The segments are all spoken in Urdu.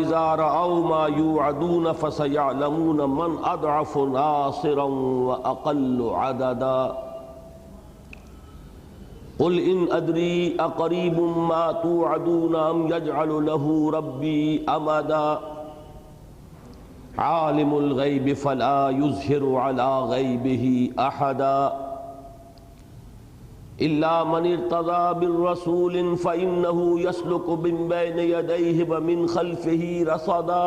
إذا رأوا ما يوعدون فسيعلمون من أضعف ناصرا وأقل عددا قل إن أدري أقريب ما توعدون أم يجعل له ربي أمدا عالم الغيب فلا يظهر على غيبه أحدا إلا من ارتضى بالرسول فإنه يسلك من بين يديه ومن خلفه رصدا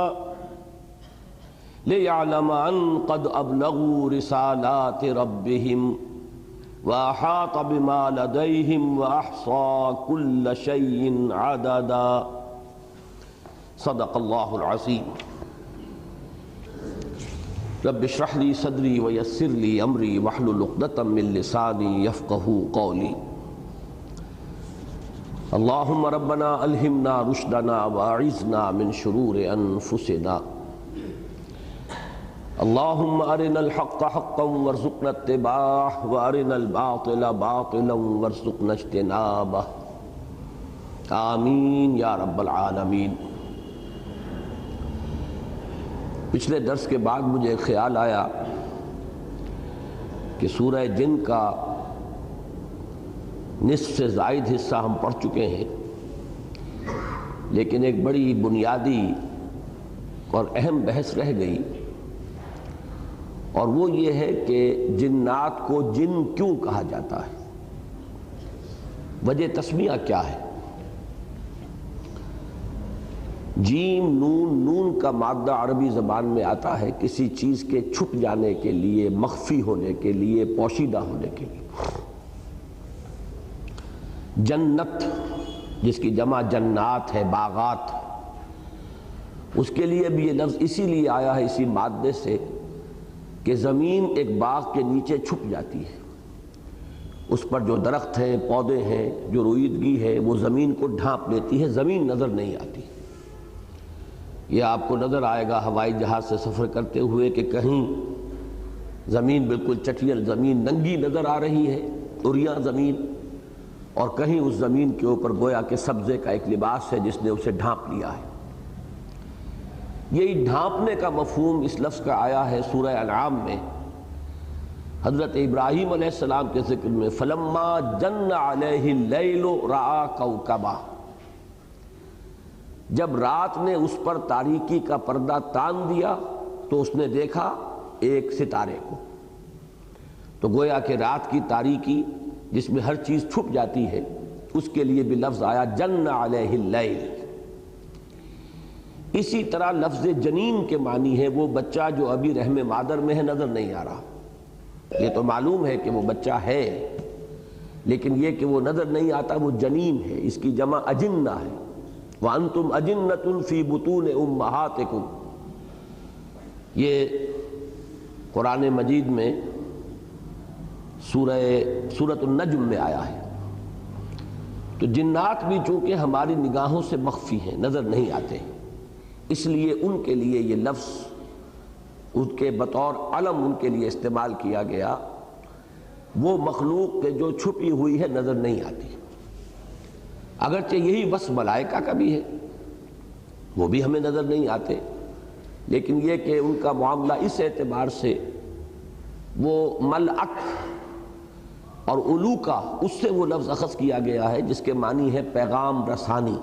ليعلم أن قد أبلغوا رسالات ربهم وأحاط بما لديهم وأحصى كل شيء عددا صدق الله العظيم رب اشرح لي صدري ويسر لي امري واحلل عقدة من لساني يفقهوا قولي اللهم ربنا الهمنا رشدنا واعذنا من شرور انفسنا اللهم ارنا الحق حقا وارزقنا اتباعه وارنا الباطل باطلا وارزقنا اجتنابه آمین یا رب العالمین۔ پچھلے درس کے بعد مجھے ایک خیال آیا کہ سورہ جن کا نصف سے زائد حصہ ہم پڑھ چکے ہیں، لیکن ایک بڑی بنیادی اور اہم بحث رہ گئی، اور وہ یہ ہے کہ جنات کو جن کیوں کہا جاتا ہے، وجہ تسمیہ کیا ہے۔ جیم نون، نون کا مادہ عربی زبان میں آتا ہے کسی چیز کے چھپ جانے کے لیے، مخفی ہونے کے لیے، پوشیدہ ہونے کے لیے۔ جنت جس کی جمع جنات ہے، باغات، اس کے لیے بھی یہ لفظ اسی لیے آیا ہے، اسی مادے سے کہ زمین ایک باغ کے نیچے چھپ جاتی ہے، اس پر جو درخت ہیں، پودے ہیں، جو رویدگی ہے وہ زمین کو ڈھانپ لیتی ہے، زمین نظر نہیں آتی۔ یہ آپ کو نظر آئے گا ہوائی جہاز سے سفر کرتے ہوئے کہ کہیں زمین بالکل چٹیل زمین ننگی نظر آ رہی ہے، اریاں زمین، اور کہیں اس زمین کے اوپر گویا کہ سبزے کا ایک لباس ہے جس نے اسے ڈھانپ لیا ہے۔ یہی ڈھانپنے کا مفہوم اس لفظ کا آیا ہے سورہ انعام میں، حضرت ابراہیم علیہ السلام کے ذکر میں فلما جن علیہ اللیل رأى کوکبا، جب رات نے اس پر تاریکی کا پردہ تان دیا تو اس نے دیکھا ایک ستارے کو۔ تو گویا کہ رات کی تاریکی جس میں ہر چیز چھپ جاتی ہے، اس کے لیے بھی لفظ آیا جن علیہ اللیل۔ اسی طرح لفظ جنین کے معنی ہے وہ بچہ جو ابھی رحم مادر میں ہے، نظر نہیں آ رہا۔ یہ تو معلوم ہے کہ وہ بچہ ہے، لیکن یہ کہ وہ نظر نہیں آتا، وہ جنین ہے، اس کی جمع اجنہ ہے۔ وَأَنْتُمْ أَجِنَّةٌ فِي بُطُونِ أُمَّهَاتِكُمْ، یہ قرآن مجید میں سورۃ النجم میں آیا ہے۔ تو جنات بھی چونکہ ہماری نگاہوں سے مخفی ہیں، نظر نہیں آتے، اس لیے ان کے لیے یہ لفظ ان کے بطور علم ان کے لیے استعمال کیا گیا، وہ مخلوق کے جو چھپی ہوئی ہے، نظر نہیں آتی۔ اگرچہ یہی وصف ملائکہ کا بھی ہے، وہ بھی ہمیں نظر نہیں آتے، لیکن یہ کہ ان کا معاملہ اس اعتبار سے وہ ملعق اور علوکہ، اس سے وہ لفظ اخذ کیا گیا ہے جس کے معنی ہے پیغام رسانی۔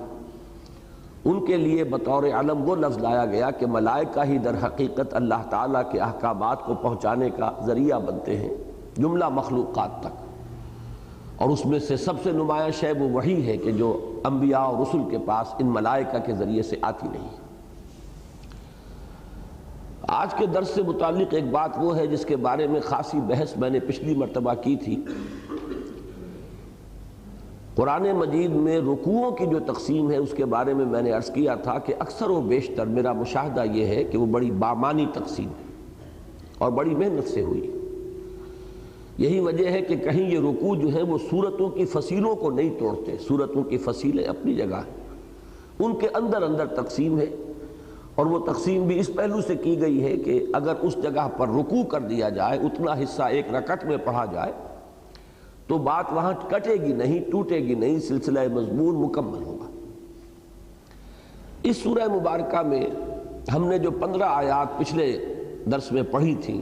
ان کے لیے بطور علم وہ لفظ لایا گیا کہ ملائکہ ہی در حقیقت اللہ تعالیٰ کے احکامات کو پہنچانے کا ذریعہ بنتے ہیں جملہ مخلوقات تک، اور اس میں سے سب سے نمایاں شے وہ وحی ہے کہ جو انبیاء اور رسل کے پاس ان ملائکہ کے ذریعے سے آتی نہیں۔ آج کے درس سے متعلق ایک بات وہ ہے جس کے بارے میں خاصی بحث میں نے پچھلی مرتبہ کی تھی۔ قرآن مجید میں رکوعوں کی جو تقسیم ہے اس کے بارے میں نے عرض کیا تھا کہ اکثر و بیشتر میرا مشاہدہ یہ ہے کہ وہ بڑی بامانی تقسیم ہے اور بڑی محنت سے ہوئی۔ یہی وجہ ہے کہ کہیں یہ رکوع جو ہے وہ سورتوں کی فصیلوں کو نہیں توڑتے، سورتوں کی فصیلیں اپنی جگہ ہیں، ان کے اندر اندر تقسیم ہے، اور وہ تقسیم بھی اس پہلو سے کی گئی ہے کہ اگر اس جگہ پر رکوع کر دیا جائے، اتنا حصہ ایک رکعت میں پڑھا جائے تو بات وہاں کٹے گی نہیں، ٹوٹے گی نہیں، سلسلہ مضمون مکمل ہوگا۔ اس سورہ مبارکہ میں ہم نے جو 15 آیات پچھلے درس میں پڑھی تھی،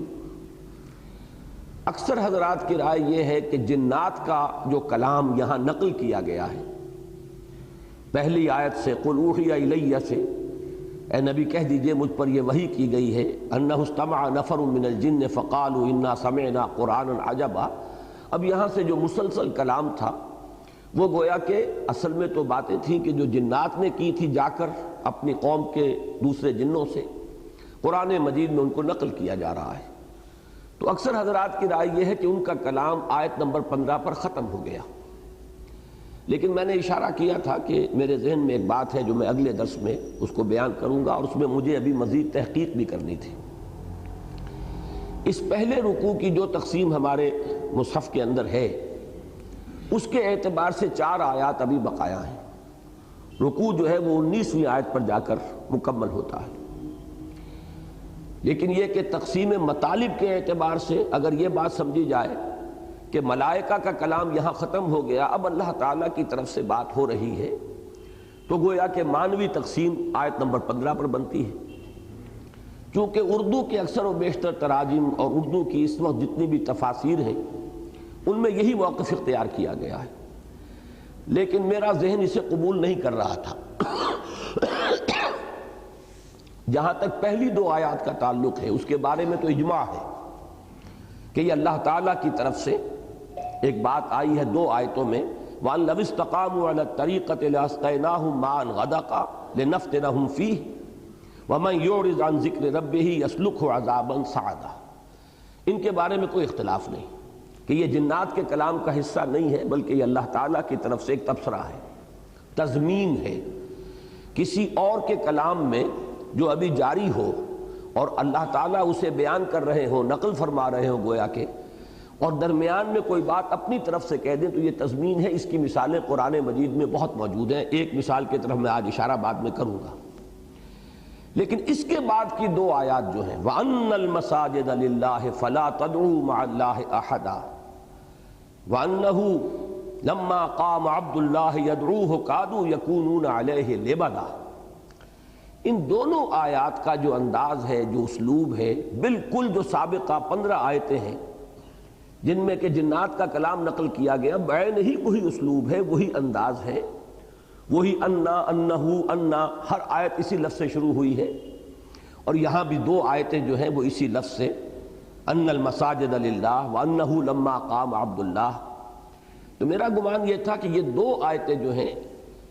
اکثر حضرات کی رائے یہ ہے کہ جنات کا جو کلام یہاں نقل کیا گیا ہے، پہلی آیت سے قل اوحی الیہ سے، اے نبی کہہ دیجئے مجھ پر یہ وحی کی گئی ہے، انہ استمع نفر من الجن فقالوا انا سمعنا قرآنا عجبا، اب یہاں سے جو مسلسل کلام تھا وہ گویا کہ اصل میں تو باتیں تھیں کہ جو جنات نے کی تھی جا کر اپنی قوم کے دوسرے جنوں سے، قرآن مجید میں ان کو نقل کیا جا رہا ہے۔ تو اکثر حضرات کی رائے یہ ہے کہ ان کا کلام آیت نمبر 15 پر ختم ہو گیا، لیکن میں نے اشارہ کیا تھا کہ میرے ذہن میں ایک بات ہے جو میں اگلے درس میں اس کو بیان کروں گا، اور اس میں مجھے ابھی مزید تحقیق بھی کرنی تھی۔ اس پہلے رکوع کی جو تقسیم ہمارے مصحف کے اندر ہے اس کے اعتبار سے 4 آیات ابھی بقایا ہیں۔ رکوع جو ہے وہ 19ویں آیت پر جا کر مکمل ہوتا ہے، لیکن یہ کہ تقسیم مطالب کے اعتبار سے اگر یہ بات سمجھی جائے کہ ملائکہ کا کلام یہاں ختم ہو گیا، اب اللہ تعالیٰ کی طرف سے بات ہو رہی ہے، تو گویا کہ مانوی تقسیم آیت نمبر 15 پر بنتی ہے۔ چونکہ اردو کے اکثر و بیشتر تراجم اور اردو کی اس وقت جتنی بھی تفاسیر ہیں ان میں یہی موقف اختیار کیا گیا ہے، لیکن میرا ذہن اسے قبول نہیں کر رہا تھا۔ جہاں تک پہلی 2 آیات کا تعلق ہے اس کے بارے میں تو اجماع ہے کہ یہ اللہ تعالیٰ کی طرف سے ایک بات آئی ہے 2 آیتوں میں، وَأَن لَوِ اسْتَقَامُوا عَلَى الطَّرِيقَةِ لَأَسْقَيْنَاهُم مَّاءً غَدَقًا لِنَفْتِنَهُمْ فِيهِ وَمَن يُعْرِضْ عَن ذِكْرِ رَبِّهِ يَسْلُكْهُ عَذَابًا صَعَدًا۔ ان کے بارے میں کوئی اختلاف نہیں کہ یہ جنات کے کلام کا حصہ نہیں ہے، بلکہ یہ اللہ تعالیٰ کی طرف سے ایک تبصرہ ہے، تضمین ہے، کسی اور کے کلام میں جو ابھی جاری ہو اور اللہ تعالیٰ اسے بیان کر رہے ہوں، نقل فرما رہے ہوں گویا کہ، اور درمیان میں کوئی بات اپنی طرف سے کہہ دیں تو یہ تضمین ہے۔ اس کی مثالیں قرآن مجید میں بہت موجود ہیں، ایک مثال کی طرف میں آج اشارہ بعد میں کروں گا، لیکن اس کے بعد کی 2 آیات جو ہیں وَأَنَّ الْمَسَاجِدَ لِلَّهِ فَلَا تَدْعُوا مَعَ اللَّهِ أَحَدًا وَأَنَّهُ لَمَّا قَامَ عَبْدُ اللَّهِ يَدْعُوهُ كَادُوا يَكُونُونَ عَلَيْهِ لِبَدًا۔ ان دونوں آیات کا جو انداز ہے، جو اسلوب ہے، بالکل جو سابقہ 15 آیتیں ہیں جن میں کہ جنات کا کلام نقل کیا گیا، بعین ہی وہی اسلوب ہے، وہی انداز ہے، وہی انا، انہو، انا، ہر آیت اسی لفظ سے شروع ہوئی ہے، اور یہاں بھی 2 آیتیں جو ہیں وہ اسی لفظ سے، ان المساجد للہ وانہ لما قام عبد اللہ۔ تو میرا گمان یہ تھا کہ یہ 2 آیتیں جو ہیں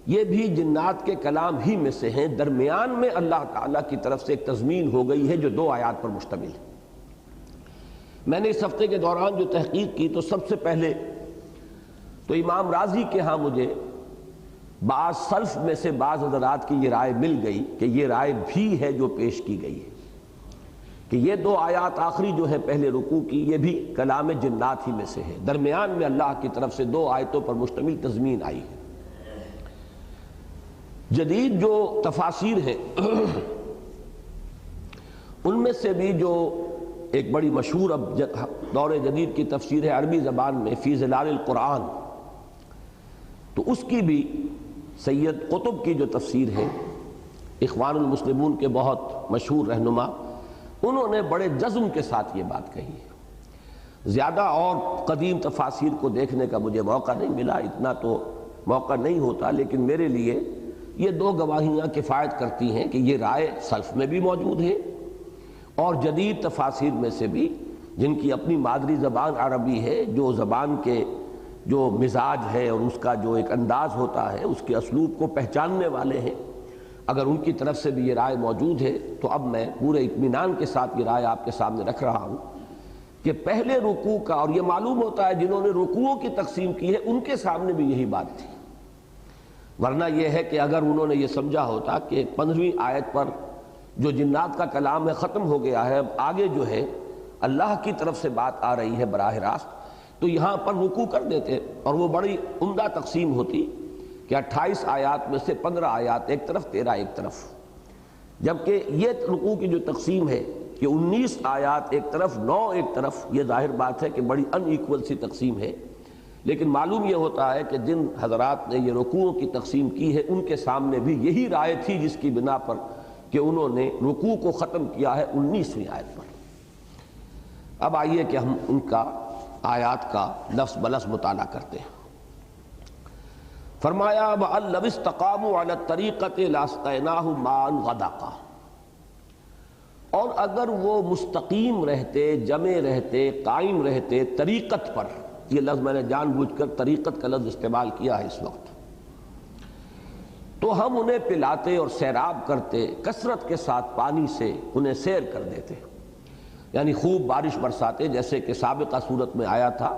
یہ بھی جنات کے کلام ہی میں سے ہیں، درمیان میں اللہ تعالیٰ کی طرف سے ایک تضمین ہو گئی ہے جو 2 آیات پر مشتمل ہے۔ میں نے اس ہفتے کے دوران جو تحقیق کی تو سب سے پہلے تو امام رازی کے ہاں مجھے بعض سلف میں سے بعض حضرات کی یہ رائے مل گئی کہ یہ رائے بھی ہے جو پیش کی گئی ہے کہ یہ 2 آیات آخری جو ہے پہلے رکوع کی یہ بھی کلام جنات ہی میں سے ہے، درمیان میں اللہ کی طرف سے 2 آیتوں پر مشتمل تضمین آئی ہے۔ جدید جو تفاسیر ہیں ان میں سے بھی جو ایک بڑی مشہور اب دور جدید کی تفسیر ہے عربی زبان میں فی ظلال القرآن، تو اس کی بھی سید قطب کی جو تفسیر ہے، اخوان المسلمون کے بہت مشہور رہنما، انہوں نے بڑے جزم کے ساتھ یہ بات کہی ہے۔ زیادہ اور قدیم تفاسیر کو دیکھنے کا مجھے موقع نہیں ملا، اتنا تو موقع نہیں ہوتا، لیکن میرے لیے یہ 2 گواہیاں کفایت کرتی ہیں کہ یہ رائے سلف میں بھی موجود ہے اور جدید تفاسیر میں سے بھی، جن کی اپنی مادری زبان عربی ہے، جو زبان کے جو مزاج ہے اور اس کا جو ایک انداز ہوتا ہے، اس کے اسلوب کو پہچاننے والے ہیں، اگر ان کی طرف سے بھی یہ رائے موجود ہے تو اب میں پورے اطمینان کے ساتھ یہ رائے آپ کے سامنے رکھ رہا ہوں کہ پہلے رکوع کا، اور یہ معلوم ہوتا ہے جنہوں نے رکوعوں کی تقسیم کی ہے ان کے سامنے بھی یہی بات تھی، ورنہ یہ ہے کہ اگر انہوں نے یہ سمجھا ہوتا کہ 15ویں آیت پر جو جنات کا کلام ہے ختم ہو گیا ہے، اب آگے جو ہے اللہ کی طرف سے بات آ رہی ہے براہ راست، تو یہاں پر رکوع کر دیتے اور وہ بڑی عمدہ تقسیم ہوتی کہ 28 آیات میں سے 15 آیات ایک طرف، 13 ایک طرف، جبکہ یہ رکوع کی جو تقسیم ہے کہ 19 آیات ایک طرف، 9 ایک طرف، یہ ظاہر بات ہے کہ بڑی ان ایکول سی تقسیم ہے، لیکن معلوم یہ ہوتا ہے کہ جن حضرات نے یہ رکوعوں کی تقسیم کی ہے ان کے سامنے بھی یہی رائے تھی جس کی بنا پر کہ انہوں نے رکوع کو ختم کیا ہے 19ویں آیت پر۔ اب آئیے کہ ہم ان کا آیات کا لفظ بلفظ مطالعہ کرتے ہیں۔ فرمایا وَأَن لَوِ اسْتَقَامُوا عَلَى الطَّرِيقَةِ لَأَسْقَيْنَاهُم مَاءً غَدَقًا، اور اگر وہ مستقیم رہتے، جمے رہتے، قائم رہتے طریقت پر، یہ لفظ میں نے جان بوجھ کر طریقت کا لفظ استعمال کیا ہے اس وقت، تو ہم انہیں پلاتے اور سیراب کرتے، کثرت کے ساتھ پانی سے انہیں سیر کر دیتے، یعنی خوب بارش برساتے، جیسے کہ سابقہ صورت میں آیا تھا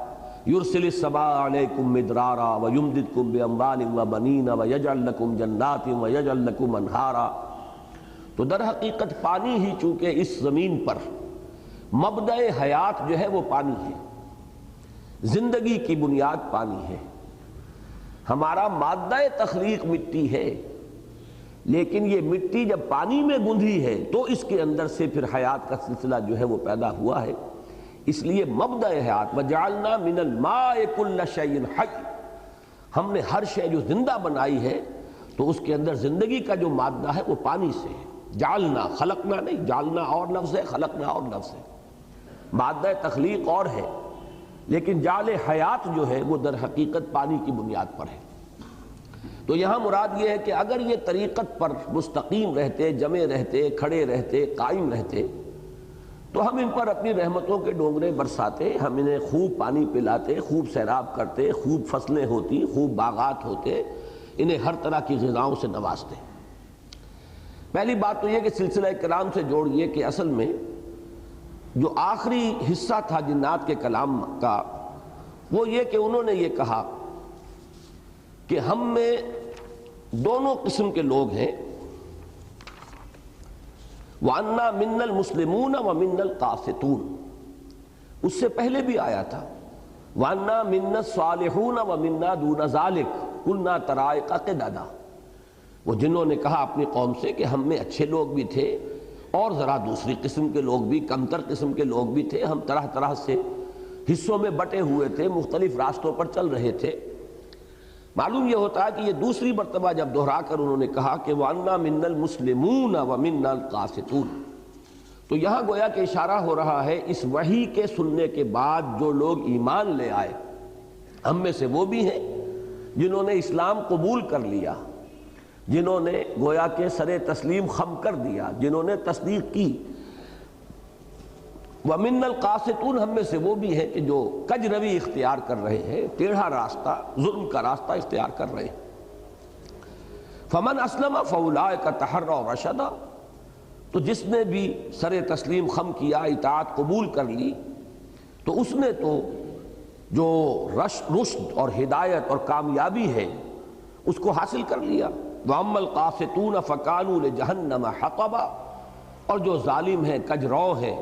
یرسل السماء علیکم مدرارا ویمددکم باموال وبنین ویجعل لکم جنات ویجعل لکم انہارا۔ تو در حقیقت پانی ہی چونکہ اس زمین پر مبدأ حیات جو ہے وہ پانی ہے، زندگی کی بنیاد پانی ہے، ہمارا مادہ تخلیق مٹی ہے، لیکن یہ مٹی جب پانی میں گندھی ہے تو اس کے اندر سے پھر حیات کا سلسلہ جو ہے وہ پیدا ہوا ہے۔ اس لیے مبدأ حیات وجعلنا من الماء کل شیء حی، ہم نے ہر شے جو زندہ بنائی ہے تو اس کے اندر زندگی کا جو مادہ ہے وہ پانی سے ہے۔ جعلنا، خلقنا نہیں، جعلنا اور لفظ ہے، خلقنا اور لفظ ہے، مادہ تخلیق اور ہے، لیکن جعل حیات جو ہے وہ در حقیقت پانی کی بنیاد پر ہے۔ تو یہاں مراد یہ ہے کہ اگر یہ طریقت پر مستقیم رہتے، جمے رہتے، کھڑے رہتے، قائم رہتے، تو ہم ان پر اپنی رحمتوں کے ڈونگرے برساتے، ہم انہیں خوب پانی پلاتے، خوب سیراب کرتے، خوب فصلیں ہوتی، خوب باغات ہوتے، انہیں ہر طرح کی غذاؤں سے نوازتے۔ پہلی بات تو یہ کہ سلسلہ کلام سے جوڑیے کہ اصل میں جو آخری حصہ تھا جنات کے کلام کا وہ یہ کہ انہوں نے یہ کہا کہ ہم میں دونوں قسم کے لوگ ہیں، وَأَنَّا مِنَّا الْمُسْلِمُونَ وَمِنَّا الْقَاسِطُونَ، اس سے پہلے بھی آیا تھا وَأَنَّا مِنَّا الصَّالِحُونَ وَمِنَّا دُونَ ذَلِكَ كُنَّا طَرَائِقَ قِدَدًا، وہ جنہوں نے کہا اپنی قوم سے کہ ہم میں اچھے لوگ بھی تھے اور ذرا دوسری قسم کے لوگ بھی، کمتر قسم کے لوگ بھی تھے، ہم طرح طرح سے حصوں میں بٹے ہوئے تھے، مختلف راستوں پر چل رہے تھے۔ معلوم یہ ہوتا ہے کہ یہ دوسری مرتبہ جب دہرا کر انہوں نے کہا کہ وَأَنَّا مِنَّا الْمُسْلِمُونَ وَمِنَّا الْقَاسِطُونَ، تو یہاں گویا کہ اشارہ ہو رہا ہے اس وحی کے سننے کے بعد جو لوگ ایمان لے آئے، ہم میں سے وہ بھی ہیں جنہوں نے اسلام قبول کر لیا، جنہوں نے گویا کہ سر تسلیم خم کر دیا، جنہوں نے تصدیق کی، وَمِنَّا الْقَاسِطُونَ، ہم میں سے وہ بھی ہیں کہ جو کج روی اختیار کر رہے ہیں، ٹیڑھا راستہ، ظلم کا راستہ اختیار کر رہے ہیں۔ فَمَنْ أَسْلَمَ فَأُولَٰئِكَ تَحَرَّوْا رَشَدًا، تو جس نے بھی سر تسلیم خم کیا، اطاعت قبول کر لی، تو اس نے تو جو رشد اور ہدایت اور کامیابی ہے اس کو حاصل کر لیا۔ وَأَمَّا الْقَاسِطُونَ فَكَانُوا لِجَهَنَّمَ حَطَبًا، اور جو ظالم ہیں، کجرو ہیں،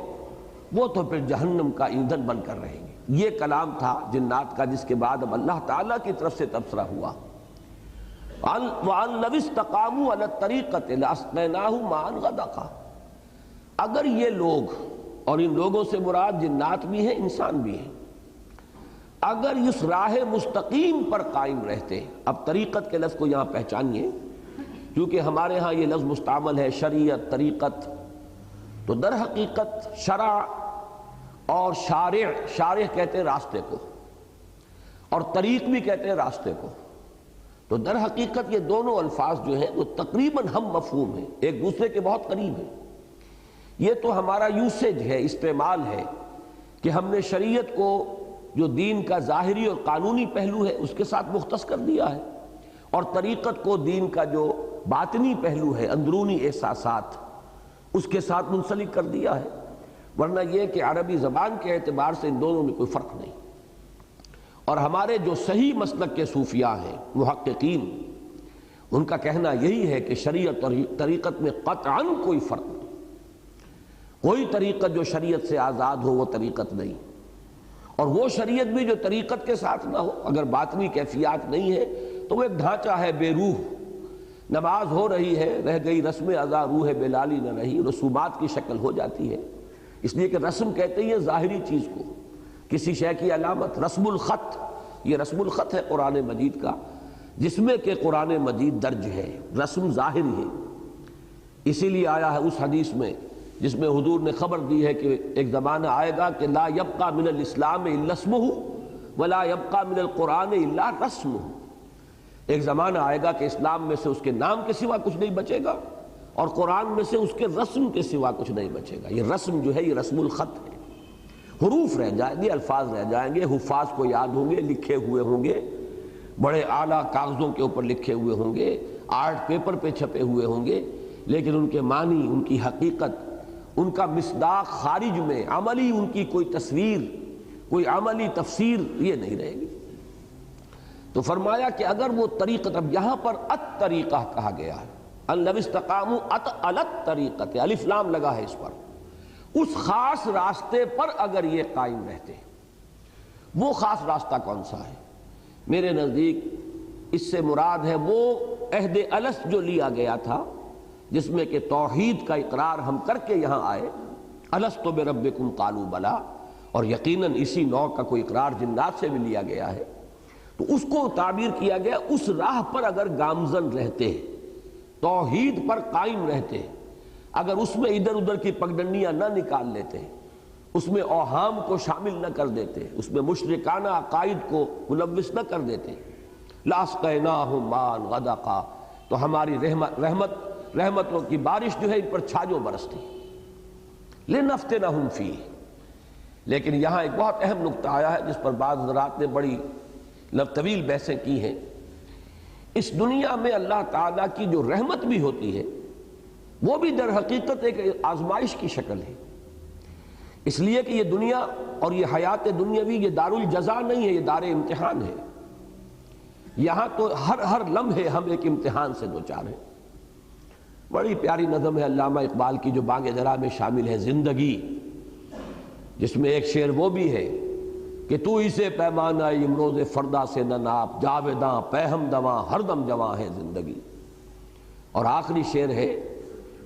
وہ تو پھر جہنم کا ایندھن بن کر رہیں گے۔ یہ کلام تھا جنات کا، جس کے بعد اب اللہ تعالیٰ کی طرف سے تبصرہ ہوا وَأَن لَوِ اسْتَقَامُوا عَلَى الطَّرِيقَةِ لَأَسْقَيْنَاهُم مَاءً غَدَقًا، اگر یہ لوگ، اور ان لوگوں سے مراد جنات بھی ہیں، انسان بھی ہیں، اگر اس راہ مستقیم پر قائم رہتے، اب طریقت کے لفظ کو یہاں پہچانیے، کیونکہ ہمارے ہاں یہ لفظ مستعمل ہے شریعت، طریقت، تو در حقیقت شرع اور شارع کہتے ہیں راستے کو، اور طریق بھی کہتے ہیں راستے کو، تو در حقیقت یہ دونوں الفاظ جو ہیں وہ تقریباً ہم مفہوم ہیں، ایک دوسرے کے بہت قریب ہیں۔ یہ تو ہمارا یوسیج ہے، استعمال ہے کہ ہم نے شریعت کو جو دین کا ظاہری اور قانونی پہلو ہے اس کے ساتھ مختص کر دیا ہے، اور طریقت کو دین کا جو باطنی پہلو ہے، اندرونی احساسات، اس کے ساتھ منسلک کر دیا ہے۔ ورنہ یہ کہ عربی زبان کے اعتبار سے ان دونوں میں کوئی فرق نہیں، اور ہمارے جو صحیح مسلک کے صوفیاء ہیں، محققین، ان کا کہنا یہی ہے کہ شریعت اور طریقت میں قطعاً کوئی فرق نہیں، کوئی طریقت جو شریعت سے آزاد ہو وہ طریقت نہیں، اور وہ شریعت بھی جو طریقت کے ساتھ نہ ہو، اگر باطنی کیفیات نہیں ہے تو وہ ایک ڈھانچہ ہے بے روح۔ نماز ہو رہی ہے، رہ گئی رسم ادا، روح بلالی نہ رہی، رسومات کی شکل ہو جاتی ہے، اس لیے کہ رسم کہتے ہیں ظاہری چیز کو، کسی شے کی علامت، رسم الخط، یہ رسم الخط ہے قرآن مجید کا، جس میں کہ قرآن مجید درج ہے، رسم ظاہری ہے۔ اسی لیے آیا ہے اس حدیث میں جس میں حضور نے خبر دی ہے کہ ایک زمانہ آئے گا کہ لا یبقى من الاسلام الا اسمہ ولا یبقى من القرآن الا رسمہ۔ ایک زمانہ آئے گا کہ اسلام میں سے اس کے نام کے سوا کچھ نہیں بچے گا، اور قرآن میں سے اس کے رسم کے سوا کچھ نہیں بچے گا۔ یہ رسم جو ہے یہ رسم الخط ہے، حروف رہ جائیں گے، الفاظ رہ جائیں گے، حفاظ کو یاد ہوں گے، لکھے ہوئے ہوں گے، بڑے اعلیٰ کاغذوں کے اوپر لکھے ہوئے ہوں گے، آرٹ پیپر پہ چھپے ہوئے ہوں گے، لیکن ان کے معنی، ان کی حقیقت، ان کا مصداق خارج میں عملی ان کی کوئی تصویر، کوئی عملی تفسیر یہ نہیں رہے گی۔ تو فرمایا کہ اگر وہ طریقت، اب یہاں پر الطریقہ کہا گیا ہے، ان لو استقاموا علی طریقت، الف لام لگا ہے اس پر، اس خاص راستے پر اگر یہ قائم رہتے ہیں۔ وہ خاص راستہ کون سا ہے؟ میرے نزدیک اس سے مراد ہے وہ عہد الست جو لیا گیا تھا، جس میں کہ توحید کا اقرار ہم کر کے یہاں آئے، الست بربکم قالوا بلی، اور یقیناً اسی نوع کا کوئی اقرار جنات سے بھی لیا گیا ہے۔ تو اس کو تعبیر کیا گیا، اس راہ پر اگر گامزن رہتے، توحید پر قائم رہتے، اگر اس میں ادھر ادھر کی پگڈنڈیاں نہ نکال لیتے، اس میں اوہام کو شامل نہ کر دیتے، اس میں مشرکانہ عقائد کو ملوث نہ کر دیتے، لاسقیناہم ماء غدقا، تو ہماری رحمتوں کی بارش جو ہے ان پر چھاجو برستی، لنفتنہم فیہ۔ لیکن یہاں ایک بہت اہم نقطہ آیا ہے جس پر بعض حضرات نے بڑی طویل بحثیں کی ہیں۔ اس دنیا میں اللہ تعالیٰ کی جو رحمت بھی ہوتی ہے وہ بھی در حقیقت ایک آزمائش کی شکل ہے، اس لیے کہ یہ دنیا اور یہ حیات دنیاوی یہ دار الجزا نہیں ہے، یہ دار امتحان ہے۔ یہاں تو ہر لمحے ہم ایک امتحان سے دوچار ہیں۔ بڑی پیاری نظم ہے علامہ اقبال کی جو بانگ درا میں شامل ہے، زندگی، جس میں ایک شعر وہ بھی ہے کہ تو اسے پیمانہ امروز فردا سے نہ ناپ، جاویداں پہم دواں ہر دم جواں ہے زندگی۔ اور آخری شعر ہے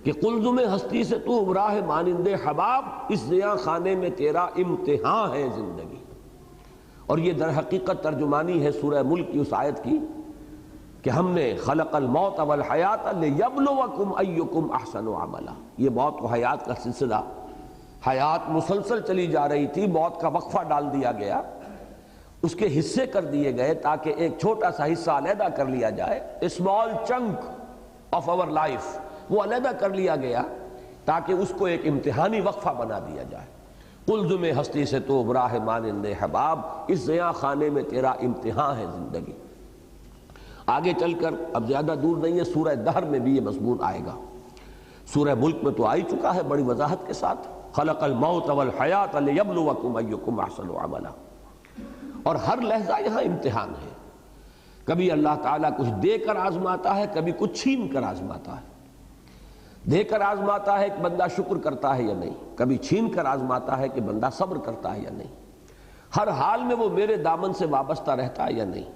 کہ قلزم ہستی سے تو ابراہ مانند حباب، اس زیاں خانے میں تیرا امتحان ہے زندگی۔ اور یہ در حقیقت ترجمانی ہے سورہ ملک کی اس آیت کی کہ ہم نے خلق الموت والحیات لیبلوکم ایکم احسن عملا۔ یہ موت و حیات کا سلسلہ، حیات مسلسل چلی جا رہی تھی، موت کا وقفہ ڈال دیا گیا، اس کے حصے کر دیے گئے تاکہ ایک چھوٹا سا حصہ علیحدہ کر لیا جائے، small chunk of our life, وہ علیحدہ کر لیا گیا تاکہ اس کو ایک امتحانی وقفہ بنا دیا جائے۔ قلزم ہستی سے تو ابراہ مانند حباب، اس زیاں خانے میں تیرا امتحان ہے زندگی۔ آگے چل کر اب زیادہ دور نہیں ہے، سورہ دہر میں بھی یہ مضمون آئے گا۔ سورہ ملک میں تو آ ہی چکا ہے بڑی وضاحت کے ساتھ، خلق الموت والحیات لیبلوکم ایکم احسن عملا۔ اور ہر لحظہ یہاں امتحان ہے، کبھی اللہ تعالیٰ کچھ دے کر آزماتا ہے، کبھی کچھ چھین کر آزماتا ہے۔ دے کر آزماتا ہے کہ بندہ شکر کرتا ہے یا نہیں، کبھی چھین کر آزماتا ہے کہ بندہ صبر کرتا ہے یا نہیں۔ ہر حال میں وہ میرے دامن سے وابستہ رہتا ہے یا نہیں،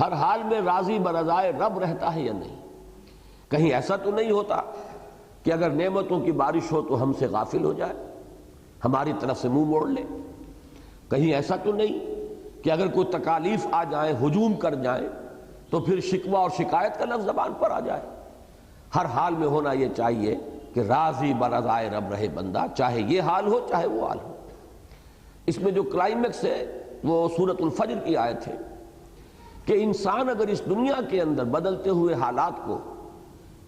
ہر حال میں راضی برضائے رب رہتا ہے یا نہیں۔ کہیں ایسا تو نہیں ہوتا کہ اگر نعمتوں کی بارش ہو تو ہم سے غافل ہو جائے، ہماری طرف سے منہ موڑ لے۔ کہیں ایسا تو نہیں کہ اگر کوئی تکالیف آ جائیں، ہجوم کر جائیں، تو پھر شکوہ اور شکایت کا لفظ زبان پر آ جائے۔ ہر حال میں ہونا یہ چاہیے کہ راضی برضائے رب رہے بندہ، چاہے یہ حال ہو چاہے وہ حال ہو۔ اس میں جو کلائمیکس ہے وہ سورۃ الفجر کی آیت ہے کہ انسان اگر اس دنیا کے اندر بدلتے ہوئے حالات کو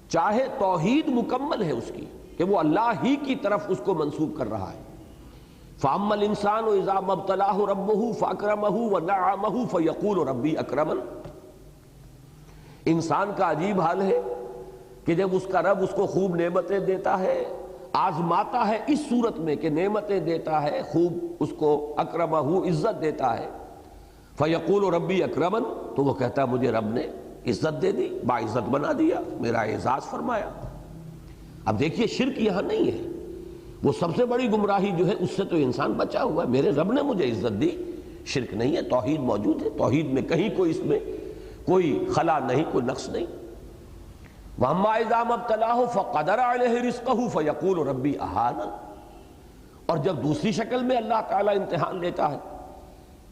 چاہے، توحید مکمل ہے اس کی کہ وہ اللہ ہی کی طرف اس کو منسوب کر رہا ہے۔ فَأَمَّا الْإِنسَانُ إِذَا مَا ابْتَلَاهُ رَبُّهُ فَأَكْرَمَهُ وَنَعَّمَهُ فَيَقُولُ رَبِّي أَكْرَمَنِ۔ انسان کا عجیب حال ہے کہ جب اس کا رب اس کو خوب نعمتیں دیتا ہے، آزماتا ہے اس صورت میں کہ نعمتیں دیتا ہے، خوب اس کو اکرمہ عزت دیتا ہے، فیقول ربی اکرمن، تو وہ کہتا ہے مجھے رب نے عزت دے دی، باعزت بنا دیا، میرا اعزاز فرمایا۔ اب دیکھیے شرک یہاں نہیں ہے، وہ سب سے بڑی گمراہی جو ہے اس سے تو انسان بچا ہوا ہے، میرے رب نے مجھے عزت دی۔ شرک نہیں ہے، توحید موجود ہے، توحید میں کہیں کوئی اس میں کوئی خلا نہیں، کوئی نقص نہیں۔ وَأَمَّا إِذَا مَا ابْتَلَاهُ فَقَدَرَ عَلَيْهِ رِزْقَهُ فَيَقُولُ رَبِّي أَهَانَنِ۔ اور جب دوسری شکل میں اللہ تعالیٰ امتحان لیتا ہے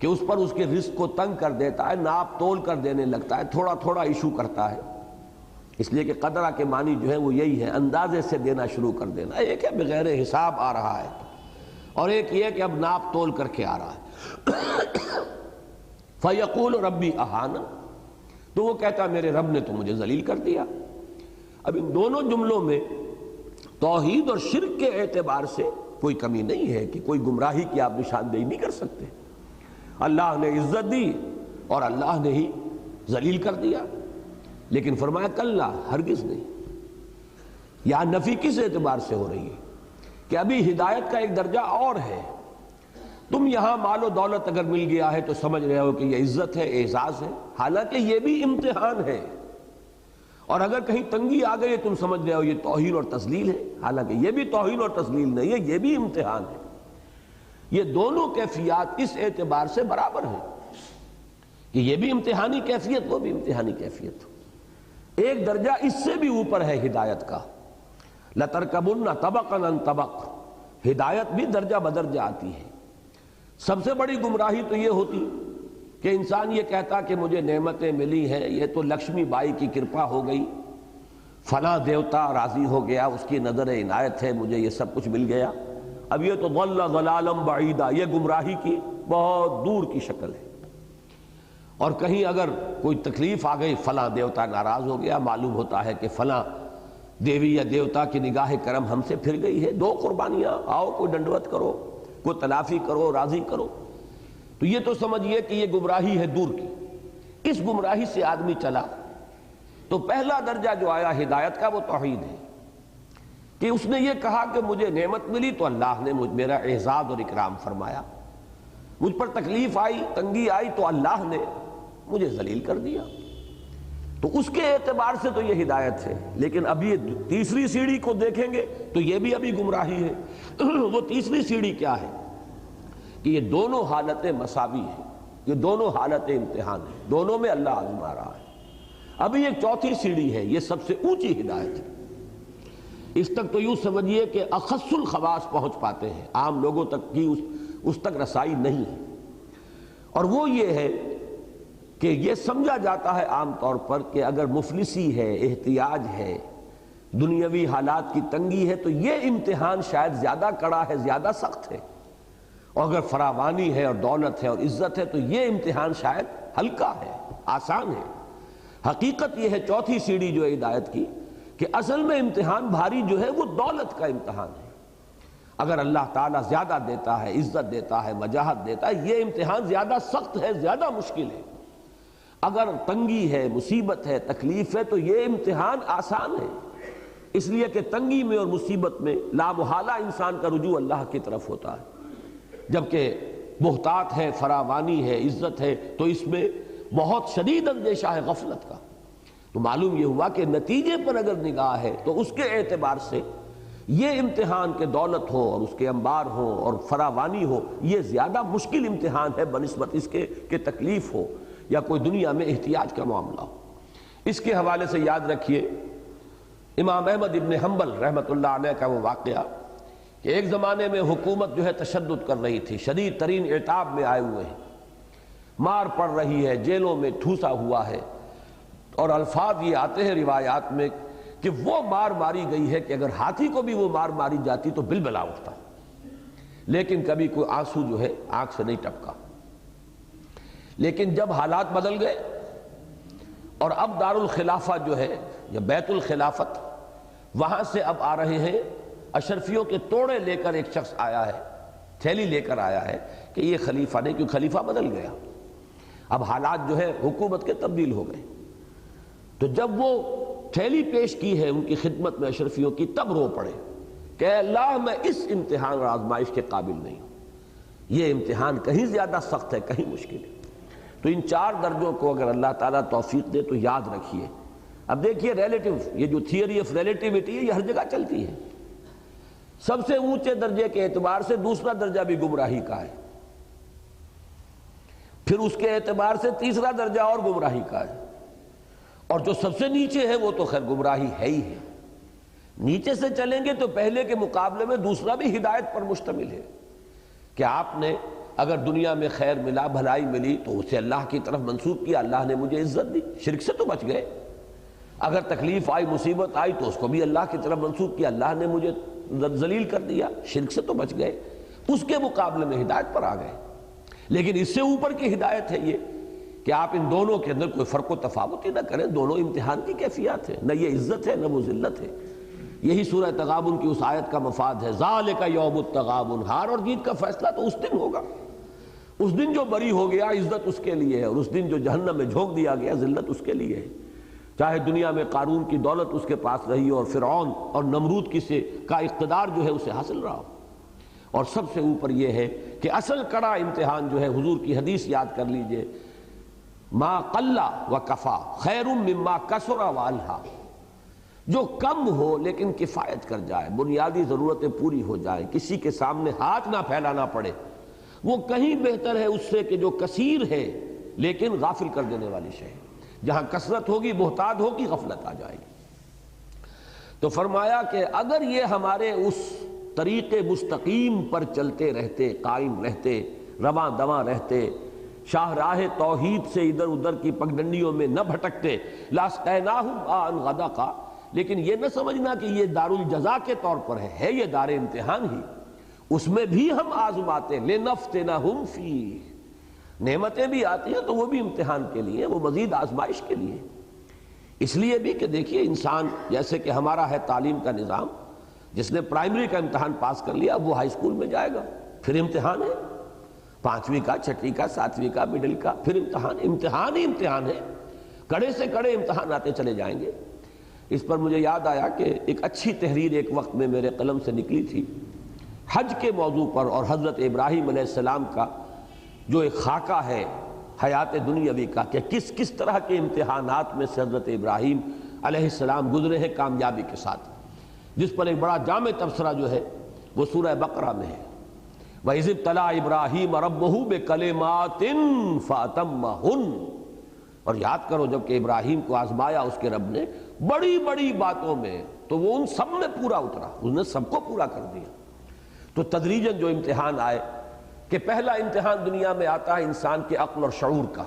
کہ اس پر اس کے رزق کو تنگ کر دیتا ہے، ناپ تول کر دینے لگتا ہے، تھوڑا تھوڑا ایشو کرتا ہے. اس لیے کہ قدرہ کے معنی جو ہے وہ یہی ہے، اندازے سے دینا شروع کر دینا. ایک ہے بغیر حساب آ رہا ہے، اور ایک یہ کہ اب ناپ تول کر کے آ رہا ہے. فَيَقُولُ رَبِّي أَهَانَ، تو وہ کہتا ہے میرے رب نے تو مجھے ذلیل کر دیا. اب ان دونوں جملوں میں توحید اور شرک کے اعتبار سے کوئی کمی نہیں ہے کہ کوئی گمراہی کی آپ نشاندہی نہیں کر سکتے. اللہ نے عزت دی اور اللہ نے ہی ذلیل کر دیا. لیکن فرمایا کلا، ہرگز نہیں. یہاں نفی کس اعتبار سے ہو رہی ہے کہ ابھی ہدایت کا ایک درجہ اور ہے. تم یہاں مال و دولت اگر مل گیا ہے تو سمجھ رہے ہو کہ یہ عزت ہے، اعزاز ہے، حالانکہ یہ بھی امتحان ہے. اور اگر کہیں تنگی آ گئی تم سمجھ رہے ہو یہ توہین اور تذلیل ہے، حالانکہ یہ بھی توہین اور تذلیل نہیں ہے، یہ بھی امتحان ہے. یہ دونوں کیفیات اس اعتبار سے برابر ہیں کہ یہ بھی امتحانی کیفیت، وہ بھی امتحانی کیفیت. ایک درجہ اس سے بھی اوپر ہے ہدایت کا. لَتَرْكَبُنَّ طَبَقًا عَنْ طَبَقٍ، ہدایت بھی درجہ بدرجہ آتی ہے. سب سے بڑی گمراہی تو یہ ہوتی کہ انسان یہ کہتا کہ مجھے نعمتیں ملی ہیں، یہ تو لکشمی بائی کی کرپا ہو گئی، فلاں دیوتا راضی ہو گیا، اس کی نظر عنایت ہے، مجھے یہ سب کچھ مل گیا. اب یہ تو ضل ضلالا بعیدا، یہ گمراہی کی بہت دور کی شکل ہے. اور کہیں اگر کوئی تکلیف آ گئی، فلاں دیوتا ناراض ہو گیا، معلوم ہوتا ہے کہ فلاں دیوی یا دیوتا کی نگاہ کرم ہم سے پھر گئی ہے، دو قربانیاں، آؤ کوئی ڈنڈوت کرو، کوئی تلافی کرو، راضی کرو. تو یہ تو سمجھئے کہ یہ گمراہی ہے دور کی. اس گمراہی سے آدمی چلا تو پہلا درجہ جو آیا ہدایت کا وہ توحید ہے کہ اس نے یہ کہا کہ مجھے نعمت ملی تو اللہ نے میرا اعزاز اور اکرام فرمایا، مجھ پر تکلیف آئی، تنگی آئی تو اللہ نے مجھے ذلیل کر دیا. تو اس کے اعتبار سے تو یہ ہدایت ہے. لیکن اب یہ تیسری سیڑھی کو دیکھیں گے تو یہ بھی ابھی گمراہی ہے. وہ تیسری سیڑھی کیا ہے کہ یہ دونوں حالتیں مساوی ہیں، یہ دونوں حالتیں امتحان ہیں، دونوں میں اللہ آزما رہا ہے. ابھی ایک چوتھی سیڑھی ہے، یہ سب سے اونچی ہدایت ہے. اس تک تو یوں سمجھیے کہ اخص الخواص پہنچ پاتے ہیں، عام لوگوں تک کی اس تک رسائی نہیں ہے. اور وہ یہ ہے کہ یہ سمجھا جاتا ہے عام طور پر کہ اگر مفلسی ہے، احتیاج ہے، دنیاوی حالات کی تنگی ہے تو یہ امتحان شاید زیادہ کڑا ہے، زیادہ سخت ہے. اور اگر فراوانی ہے اور دولت ہے اور عزت ہے تو یہ امتحان شاید ہلکا ہے، آسان ہے. حقیقت یہ ہے چوتھی سیڑھی جو ہے ہدایت کی کہ اصل میں امتحان بھاری جو ہے وہ دولت کا امتحان ہے. اگر اللہ تعالیٰ زیادہ دیتا ہے، عزت دیتا ہے، وجاہت دیتا ہے، یہ امتحان زیادہ سخت ہے، زیادہ مشکل ہے. اگر تنگی ہے، مصیبت ہے، تکلیف ہے تو یہ امتحان آسان ہے. اس لیے کہ تنگی میں اور مصیبت میں لامحالہ انسان کا رجوع اللہ کی طرف ہوتا ہے، جبکہ بہتات ہے، فراوانی ہے، عزت ہے تو اس میں بہت شدید اندیشہ ہے غفلت کا. تو معلوم یہ ہوا کہ نتیجے پر اگر نگاہ ہے تو اس کے اعتبار سے یہ امتحان کے دولت ہو اور اس کے انبار ہو اور فراوانی ہو، یہ زیادہ مشکل امتحان ہے بنسبت اس کے کہ تکلیف ہو یا کوئی دنیا میں احتیاج کا معاملہ ہو. اس کے حوالے سے یاد رکھیے امام احمد ابن حنبل رحمۃ اللہ علیہ کا وہ واقعہ کہ ایک زمانے میں حکومت جو ہے تشدد کر رہی تھی، شدید ترین عتاب میں آئے ہوئے ہیں، مار پڑ رہی ہے، جیلوں میں ٹھوسا ہوا ہے. اور الفاظ یہ آتے ہیں روایات میں کہ وہ مار ماری گئی ہے کہ اگر ہاتھی کو بھی وہ مار ماری جاتی تو بلبلا اٹھتا، لیکن کبھی کوئی آنسو جو ہے آنکھ سے نہیں ٹپکا. لیکن جب حالات بدل گئے اور اب دار الخلافہ جو ہے یا بیت الخلافت، وہاں سے اب آ رہے ہیں اشرفیوں کے توڑے لے کر ایک شخص آیا ہے، تھیلی لے کر آیا ہے کہ یہ خلیفہ نہیں، کیونکہ خلیفہ بدل گیا، اب حالات جو ہے حکومت کے تبدیل ہو گئے. تو جب وہ تھیلی پیش کی ہے ان کی خدمت میں اشرفیوں کی، تب رو پڑے کہ اے اللہ میں اس امتحان اور آزمائش کے قابل نہیں ہوں، یہ امتحان کہیں زیادہ سخت ہے، کہیں مشکل ہے. تو ان چار درجوں کو اگر اللہ تعالیٰ توفیق دے تو یاد رکھیے. اب دیکھیے ریلیٹیو، یہ جو تھیوری آف ریلیٹیوٹی ہے یہ ہر جگہ چلتی ہے. سب سے اونچے درجے کے اعتبار سے دوسرا درجہ بھی گمراہی کا ہے، پھر اس کے اعتبار سے تیسرا درجہ اور گمراہی کا ہے، اور جو سب سے نیچے ہے وہ تو خیر گمراہی ہے ہی ہے. نیچے سے چلیں گے تو پہلے کے مقابلے میں دوسرا بھی ہدایت پر مشتمل ہے کہ آپ نے اگر دنیا میں خیر ملا، بھلائی ملی تو اسے اللہ کی طرف منسوب کیا، اللہ نے مجھے عزت دی، شرک سے تو بچ گئے۔ اگر تکلیف آئی، مصیبت آئی تو اس کو بھی اللہ کی طرف منسوب کیا، اللہ نے مجھے ذلیل کر دیا، شرک سے تو بچ گئے۔ اس کے مقابلے میں ہدایت پر آ گئے۔ لیکن اس سے اوپر کی ہدایت ہے یہ کہ آپ ان دونوں کے اندر کوئی فرق و تفاوت ہی نہ کریں، دونوں امتحان کی کیفیات ہے، نہ یہ عزت ہے نہ وہ ذلت ہے۔ یہی سورہ تغابن کی اس آیت کا مفاد ہے، ذالک یوم التغابن، ہار اور جیت کا فیصلہ تو اس دن ہوگا۔ اس دن جو بری ہو گیا عزت اس کے لیے ہے، اور اس دن جو جہنم میں جھونک دیا گیا ذلت اس کے لیے ہے۔ چاہے دنیا میں قارون کی دولت اس کے پاس رہی اور فرعون اور نمرود کا اقتدار جو ہے اسے حاصل رہا ہو۔ اور سب سے اوپر یہ ہے کہ اصل کڑا امتحان جو ہے، حضور کی حدیث یاد کر لیجئے، ما قل و کفا خیر مما کثر و الہا، جو کم ہو لیکن کفایت کر جائے، بنیادی ضرورتیں پوری ہو جائیں، کسی کے سامنے ہاتھ نہ پھیلانا پڑے، وہ کہیں بہتر ہے اس سے کہ جو کثیر ہے لیکن غافل کر دینے والی شے۔ جہاں کثرت ہوگی، بہتات ہوگی، غفلت آ جائے گی۔ تو فرمایا کہ اگر یہ ہمارے اس طریق مستقیم پر چلتے رہتے، قائم رہتے، رواں دواں رہتے، شاہراہ توحید سے ادھر ادھر کی پگڈنڈیوں میں نہ بھٹکتے، لاسقیناہم ماء غدقا، لیکن یہ نہ سمجھنا کہ یہ دار الجزا کے طور پر ہے یہ دار امتحان ہی، اس میں بھی ہم آزماتے، لنفتنہم فیہ، نعمتیں بھی آتی ہیں تو وہ بھی امتحان کے لیے، وہ مزید آزمائش کے لیے۔ اس لیے بھی کہ دیکھیے انسان، جیسے کہ ہمارا ہے تعلیم کا نظام، جس نے پرائمری کا امتحان پاس کر لیا اب وہ ہائی اسکول میں جائے گا، پھر امتحان ہے، 5ویں کا، 6ٹھی کا، 7ویں کا، مڈل کا، پھر امتحان ہی امتحان ہے، کڑے سے کڑے امتحان آتے چلے جائیں گے۔ اس پر مجھے یاد آیا کہ ایک اچھی تحریر ایک وقت میں میرے قلم سے نکلی تھی حج کے موضوع پر، اور حضرت ابراہیم علیہ السلام کا جو ایک خاکہ ہے حیات دنیاوی کا، کہ کس کس طرح کے امتحانات میں سے حضرت ابراہیم علیہ السلام گزرے ہیں کامیابی کے ساتھ، جس پر ایک بڑا جامع تبصرہ جو ہے وہ سورہ بقرہ میں ہے۔ وَإِذِ ابْتَلَىٰ إِبْرَاهِيمَ رَبُّهُ بِكَلِمَاتٍ فَأَتَمَّهُنَّ، اور یاد کرو جب کہ ابراہیم کو آزمایا اس کے رب نے بڑی بڑی باتوں میں، تو وہ ان سب میں پورا اترا، اس نے سب کو پورا کر دیا۔ تو تدریجاً جو امتحان آئے، کہ پہلا امتحان دنیا میں آتا ہے انسان کے عقل اور شعور کا۔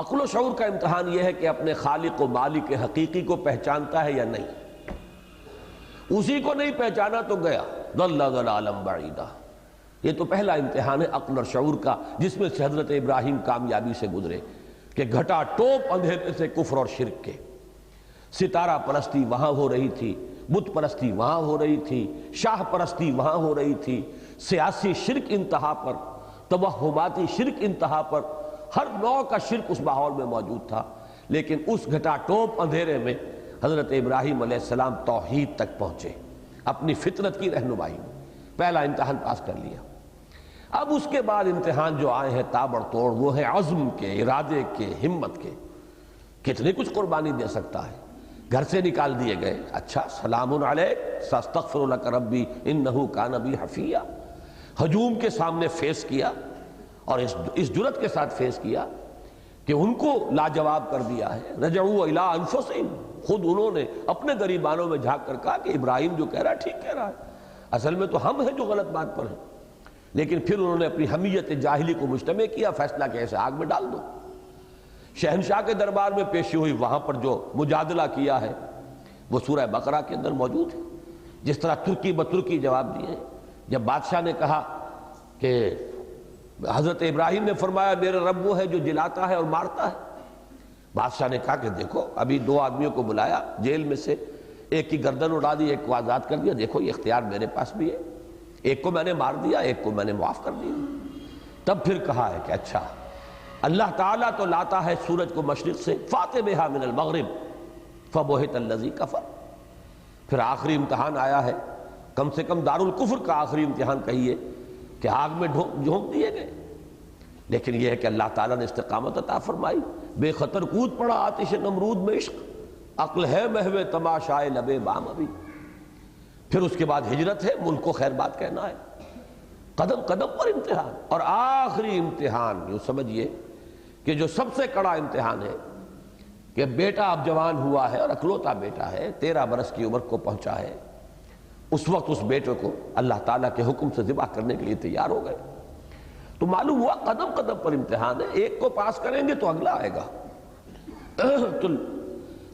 عقل و شعور کا امتحان یہ ہے کہ اپنے خالق و مالک حقیقی کو پہچانتا ہے یا نہیں۔ اسی کو نہیں پہچانا تو گیا، ضل ضلالا بعیدا۔ یہ تو پہلا امتحان ہے عقل اور شعور کا، جس میں سے حضرت ابراہیم کامیابی سے گزرے، کہ گھٹا ٹوپ اندھیرے سے کفر اور شرک کے۔ ستارہ پرستی وہاں ہو رہی تھی، بت پرستی وہاں ہو رہی تھی، شاہ پرستی وہاں ہو رہی تھی، سیاسی شرک انتہا پر، توہماتی شرک انتہا پر، ہر نوع کا شرک اس ماحول میں موجود تھا۔ لیکن اس گھٹا ٹوپ اندھیرے میں حضرت ابراہیم علیہ السلام توحید تک پہنچے، اپنی فطرت کی رہنمائی میں پہلا امتحان پاس کر لیا۔ اب اس کے بعد امتحان جو آئے ہیں تابڑ توڑ، وہ ہیں عزم کے، ارادے کے، ہمت کے۔ کتنی کچھ قربانی دے سکتا ہے، گھر سے نکال دیے گئے، اچھا سلام علیک ساستغفر لک ربی انہ کان بی حفیہ، ہجوم کے سامنے فیس کیا، اور اس جرأت کے ساتھ فیس کیا کہ ان کو لاجواب کر دیا ہے۔ رجعوا الی انفسہم، خود انہوں نے اپنے گریبانوں میں جھانک کر کہا کہ ابراہیم جو کہہ رہا ہے ٹھیک کہہ رہا ہے، اصل میں تو ہم ہیں جو غلط بات پر ہیں۔ لیکن پھر انہوں نے اپنی حمیت جاہلی کو مجتمع کیا، فیصلہ کہ ایسے آگ میں ڈال دو۔ شہنشاہ کے دربار میں پیشی ہوئی، وہاں پر جو مجادلہ کیا ہے وہ سورہ بقرہ کے اندر موجود ہے، جس طرح ترکی بترکی جواب دیے ہیں۔ جب بادشاہ نے کہا کہ حضرت ابراہیم نے فرمایا میرا رب وہ ہے جو جلاتا ہے اور مارتا ہے، بادشاہ نے کہا کہ دیکھو ابھی 2 آدمیوں کو بلایا جیل میں سے، ایک کی گردن اڑا دی، ایک کو آزاد کر دیا، دیکھو یہ اختیار میرے پاس بھی ہے، ایک کو میں نے مار دیا، ایک کو میں نے معاف کر دیا۔ تب پھر کہا ہے کہ اچھا اللہ تعالیٰ تو لاتا ہے سورج کو مشرق سے، فَأْتِ بِهَا مِنَ الْمَغْرِبِ فَبُهِتَ الَّذِي كَفَرَ۔ پھر آخری امتحان آیا ہے، کم سے کم دار الکفر کا آخری امتحان کہیے، کہ آگ میں جھونک دیے گئے۔ لیکن یہ ہے کہ اللہ تعالیٰ نے استقامت عطا فرمائی، بے خطر کود پڑا آتش نمرود میں عشق، عقل ہے محو تماشائے لبے بام ابھی۔ پھر اس کے بعد ہجرت ہے، ملک کو خیر بات کہنا ہے، قدم قدم پر امتحان۔ اور آخری امتحان یوں سمجھیے کہ جو سب سے کڑا امتحان ہے، کہ بیٹا اب جوان ہوا ہے اور اکلوتا بیٹا ہے، 13 برس کی عمر کو پہنچا ہے، اس وقت اس بیٹے کو اللہ تعالیٰ کے حکم سے ذبح کرنے کے لیے تیار ہو گئے۔ تو معلوم ہوا قدم قدم پر امتحان ہے، ایک کو پاس کریں گے تو اگلا آئے گا۔ تو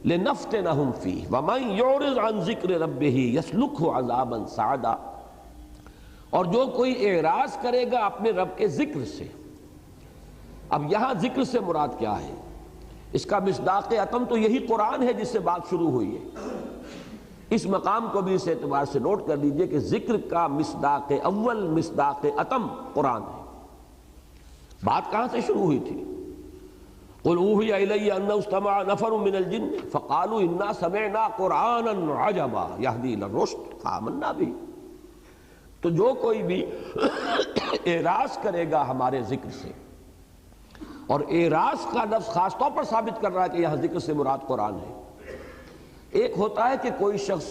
لنفتنہم فیہ ومن یعرض عن ذکر ربہ یسلکہ عذابا صعدا، اور جو کوئی اعراض کرے گا اپنے رب کے ذکر سے۔ اب یہاں ذکر سے مراد کیا ہے؟ اس کا مصداق اتم تو یہی قرآن ہے جس سے بات شروع ہوئی ہے۔ اس مقام کو بھی اس اعتبار سے نوٹ کر لیجئے کہ ذکر کا مصداق اول، مصداق اتم قرآن ہے۔ بات کہاں سے شروع ہوئی تھی؟ قل اوحی الی انہ استمع نفر من الجن فقالوا انا سمعنا قرآنا عجبا یہدی الی الرشد فآمنا بہ۔ تو جو کوئی بھی اعراض کرے گا ہمارے ذکر سے، اور اعراض کا لفظ خاص طور پر ثابت کر رہا ہے کہ یہاں ذکر سے مراد قرآن ہے۔ ایک ہوتا ہے کہ کوئی شخص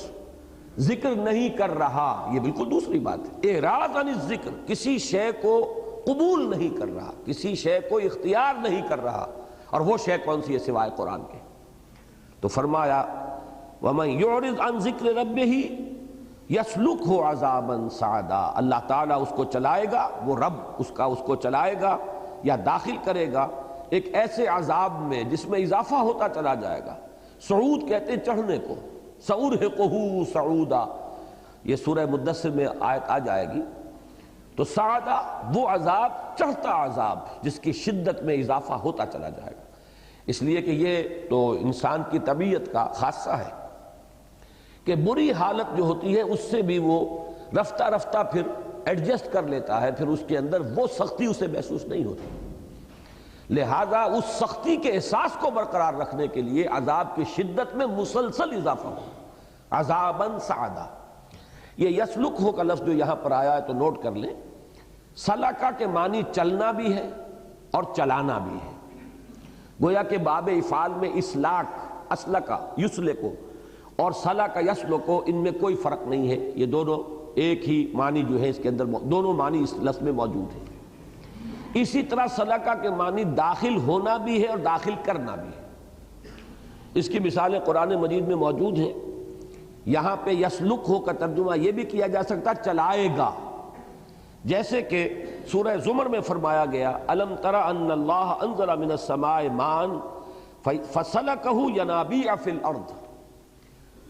ذکر نہیں کر رہا، یہ بالکل دوسری بات ہے۔ اعراض عن الذکر، کسی شے کو قبول نہیں کر رہا، کسی شے کو اختیار نہیں کر رہا، اور وہ شے کون سی ہے سوائے قرآن کے؟ تو فرمایا وَمَن يُعْرِضْ عَن ذِكْرِ رَبِّهِ يَسْلُكْهُ عَذَابًا صَعَدًا، اللہ تعالیٰ اس کو چلائے گا، وہ رب اس کو چلائے گا یا داخل کرے گا ایک ایسے عذاب میں جس میں اضافہ ہوتا چلا جائے گا۔ صعود کہتے ہیں چڑھنے کو، سَأُرْهِقُهُ صَعُودًا، یہ سورہ مدثر میں آیت آ جائے گی۔ تو صعدہ وہ عذاب، چڑھتا عذاب جس کی شدت میں اضافہ ہوتا چلا جائے گا۔ اس لیے کہ یہ تو انسان کی طبیعت کا خاصہ ہے کہ بری حالت جو ہوتی ہے اس سے بھی وہ رفتہ رفتہ پھر ایڈجسٹ کر لیتا ہے، پھر اس کے اندر وہ سختی اسے محسوس نہیں ہوتی۔ لہذا اس سختی کے احساس کو برقرار رکھنے کے لیے عذاب کی شدت میں مسلسل اضافہ ہو، عذاباً صعدا۔ یہ یسلک ہو کا لفظ جو یہاں پر آیا ہے تو نوٹ کر لیں، سلکا کے معنی چلنا بھی ہے اور چلانا بھی ہے۔ گویا کہ باب افعال میں اسلاک، اسلکا یسلکو اور سلکا یسلکو، ان میں کوئی فرق نہیں ہے، یہ دونوں ایک ہی معنی جو ہے اس کے اندر، دونوں معنی اس لفظ میں موجود ہیں۔ اسی طرح سلکا کے معنی داخل ہونا بھی ہے اور داخل کرنا بھی ہے۔ اس کی مثالیں قرآن مجید میں موجود ہیں۔ یہاں پہ یسلک ہو کا ترجمہ یہ بھی کیا جا سکتا چلائے گا، جیسے کہ سورہ زمر میں فرمایا گیا الم تر ان اللہ انزل من السماء ماء فسلکہ ینابیع فی الارض،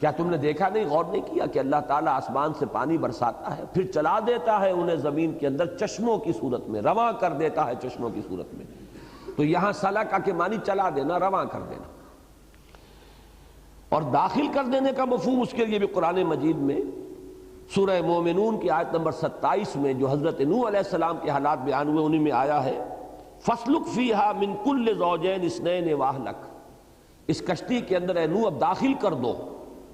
کیا تم نے دیکھا نہیں، غور نہیں کیا کہ اللہ تعالیٰ آسمان سے پانی برساتا ہے، پھر چلا دیتا ہے انہیں زمین کے اندر چشموں کی صورت میں، رواں کر دیتا ہے چشموں کی صورت میں۔ تو یہاں سلکہ کے معنی چلا دینا، رواں کر دینا، اور داخل کر دینے کا مفہوم اس کے لیے بھی قرآن مجید میں سورہ مومنون کی آیت نمبر 27 میں جو حضرت نوح علیہ السلام کے حالات بیان ہوئے انہی میں آیا ہے فَاسْلُكْ فِيهَا مِن كُلِّ زَوْجَيْنِ اثْنَيْنِ وَأَهْلَكَ، اس کشتی کے اندر اے نوح اب داخل کر دو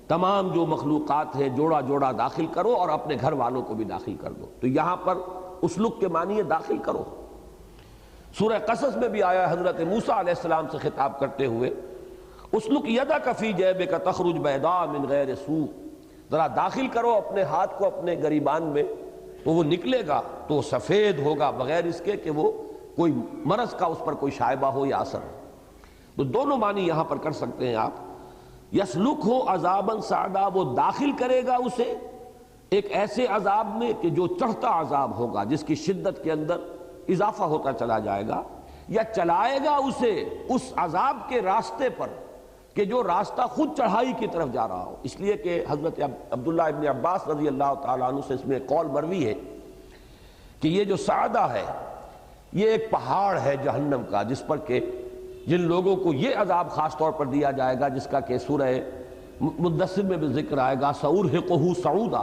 تمام جو مخلوقات ہیں، جوڑا جوڑا داخل کرو، اور اپنے گھر والوں کو بھی داخل کر دو۔ تو یہاں پر اسلک کے معنی ہے داخل کرو۔ سورہ قصص میں بھی آیا حضرت موسیٰ علیہ السلام سے خطاب کرتے ہوئے اسلک یدک فی جیبک تخرج بیضاء من غیر سوء، ذرا داخل کرو اپنے ہاتھ کو اپنے گریبان میں، تو وہ نکلے گا تو وہ سفید ہوگا بغیر اس کے کہ وہ کوئی مرض کا اس پر کوئی شائبہ ہو یا اثر ہو۔ تو دونوں معنی یہاں پر کر سکتے ہیں آپ۔ یسلک ہو عذاباً صعدا، وہ داخل کرے گا اسے ایک ایسے عذاب میں کہ جو چڑھتا عذاب ہوگا، جس کی شدت کے اندر اضافہ ہوتا چلا جائے گا، یا چلائے گا اسے اس عذاب کے راستے پر کہ جو راستہ خود چڑھائی کی طرف جا رہا ہو۔ اس لیے کہ حضرت عبداللہ ابن عباس رضی اللہ تعالیٰ عنہ سے اس میں قول مروی ہے کہ یہ جو صعدہ ہے یہ ایک پہاڑ ہے جہنم کا، جس پر کہ جن لوگوں کو یہ عذاب خاص طور پر دیا جائے گا، جس کا کہ سورہ مدثر میں بھی ذکر آئے گا سأرہقہ صعودا،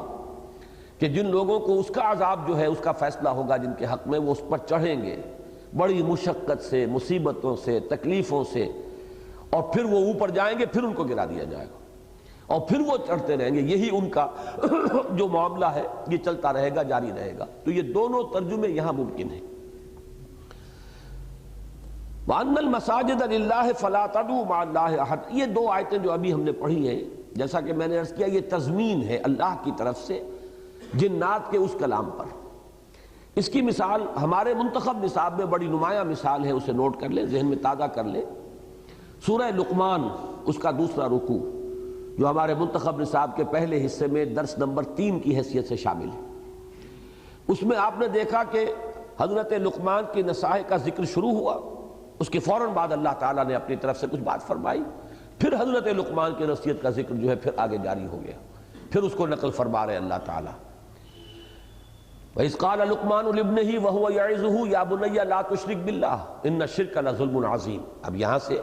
کہ جن لوگوں کو اس کا عذاب جو ہے اس کا فیصلہ ہوگا جن کے حق میں، وہ اس پر چڑھیں گے بڑی مشقت سے، مصیبتوں سے، تکلیفوں سے، اور پھر وہ اوپر جائیں گے، پھر ان کو گرا دیا جائے گا، اور پھر وہ چڑھتے رہیں گے۔ یہی ان کا جو معاملہ ہے یہ چلتا رہے گا، جاری رہے گا۔ تو یہ دونوں ترجمے یہاں ممکن ہیں۔ وَأَنَّ الْمَسَاجِدَ لِلَّهِ فَلَا تَدْعُوا مَعَ اللَّهِ أَحَدًا، یہ دو آیتیں جو ابھی ہم نے پڑھی ہیں، جیسا کہ میں نے عرض کیا یہ تضمین ہے اللہ کی طرف سے جنات کے اس کلام پر۔ اس کی مثال ہمارے منتخب نصاب میں بڑی نمایاں مثال ہے، اسے نوٹ کر لیں، ذہن میں تازہ کر لیں۔ سورہ لقمان اس کا دوسرا رکوع، جو ہمارے منتخب نصاب کے پہلے حصے میں درس نمبر 3 کی حیثیت سے شامل ہے۔ اس میں آپ نے دیکھا کہ حضرت لقمان کی نصائح کا ذکر شروع ہوا، اس کے فوراً بعد اللہ تعالیٰ نے اپنی طرف سے کچھ بات فرمائی، پھر حضرت لقمان کی نصیحت کا ذکر جو ہے پھر آگے جاری ہو گیا، پھر اس کو نقل فرما رہے اللہ تعالیٰ۔ وَإِذْ قَالَ لُقْمَانُ لِابْنِهِ وَهُوَ يَعِظُهُ يَا بُنَيَّ لَا تُشْرِكْ بِاللَّهِ إِنَّ الشِّرْكَ لَظُلْمٌ عَظِيمٌ۔ اب یہاں سے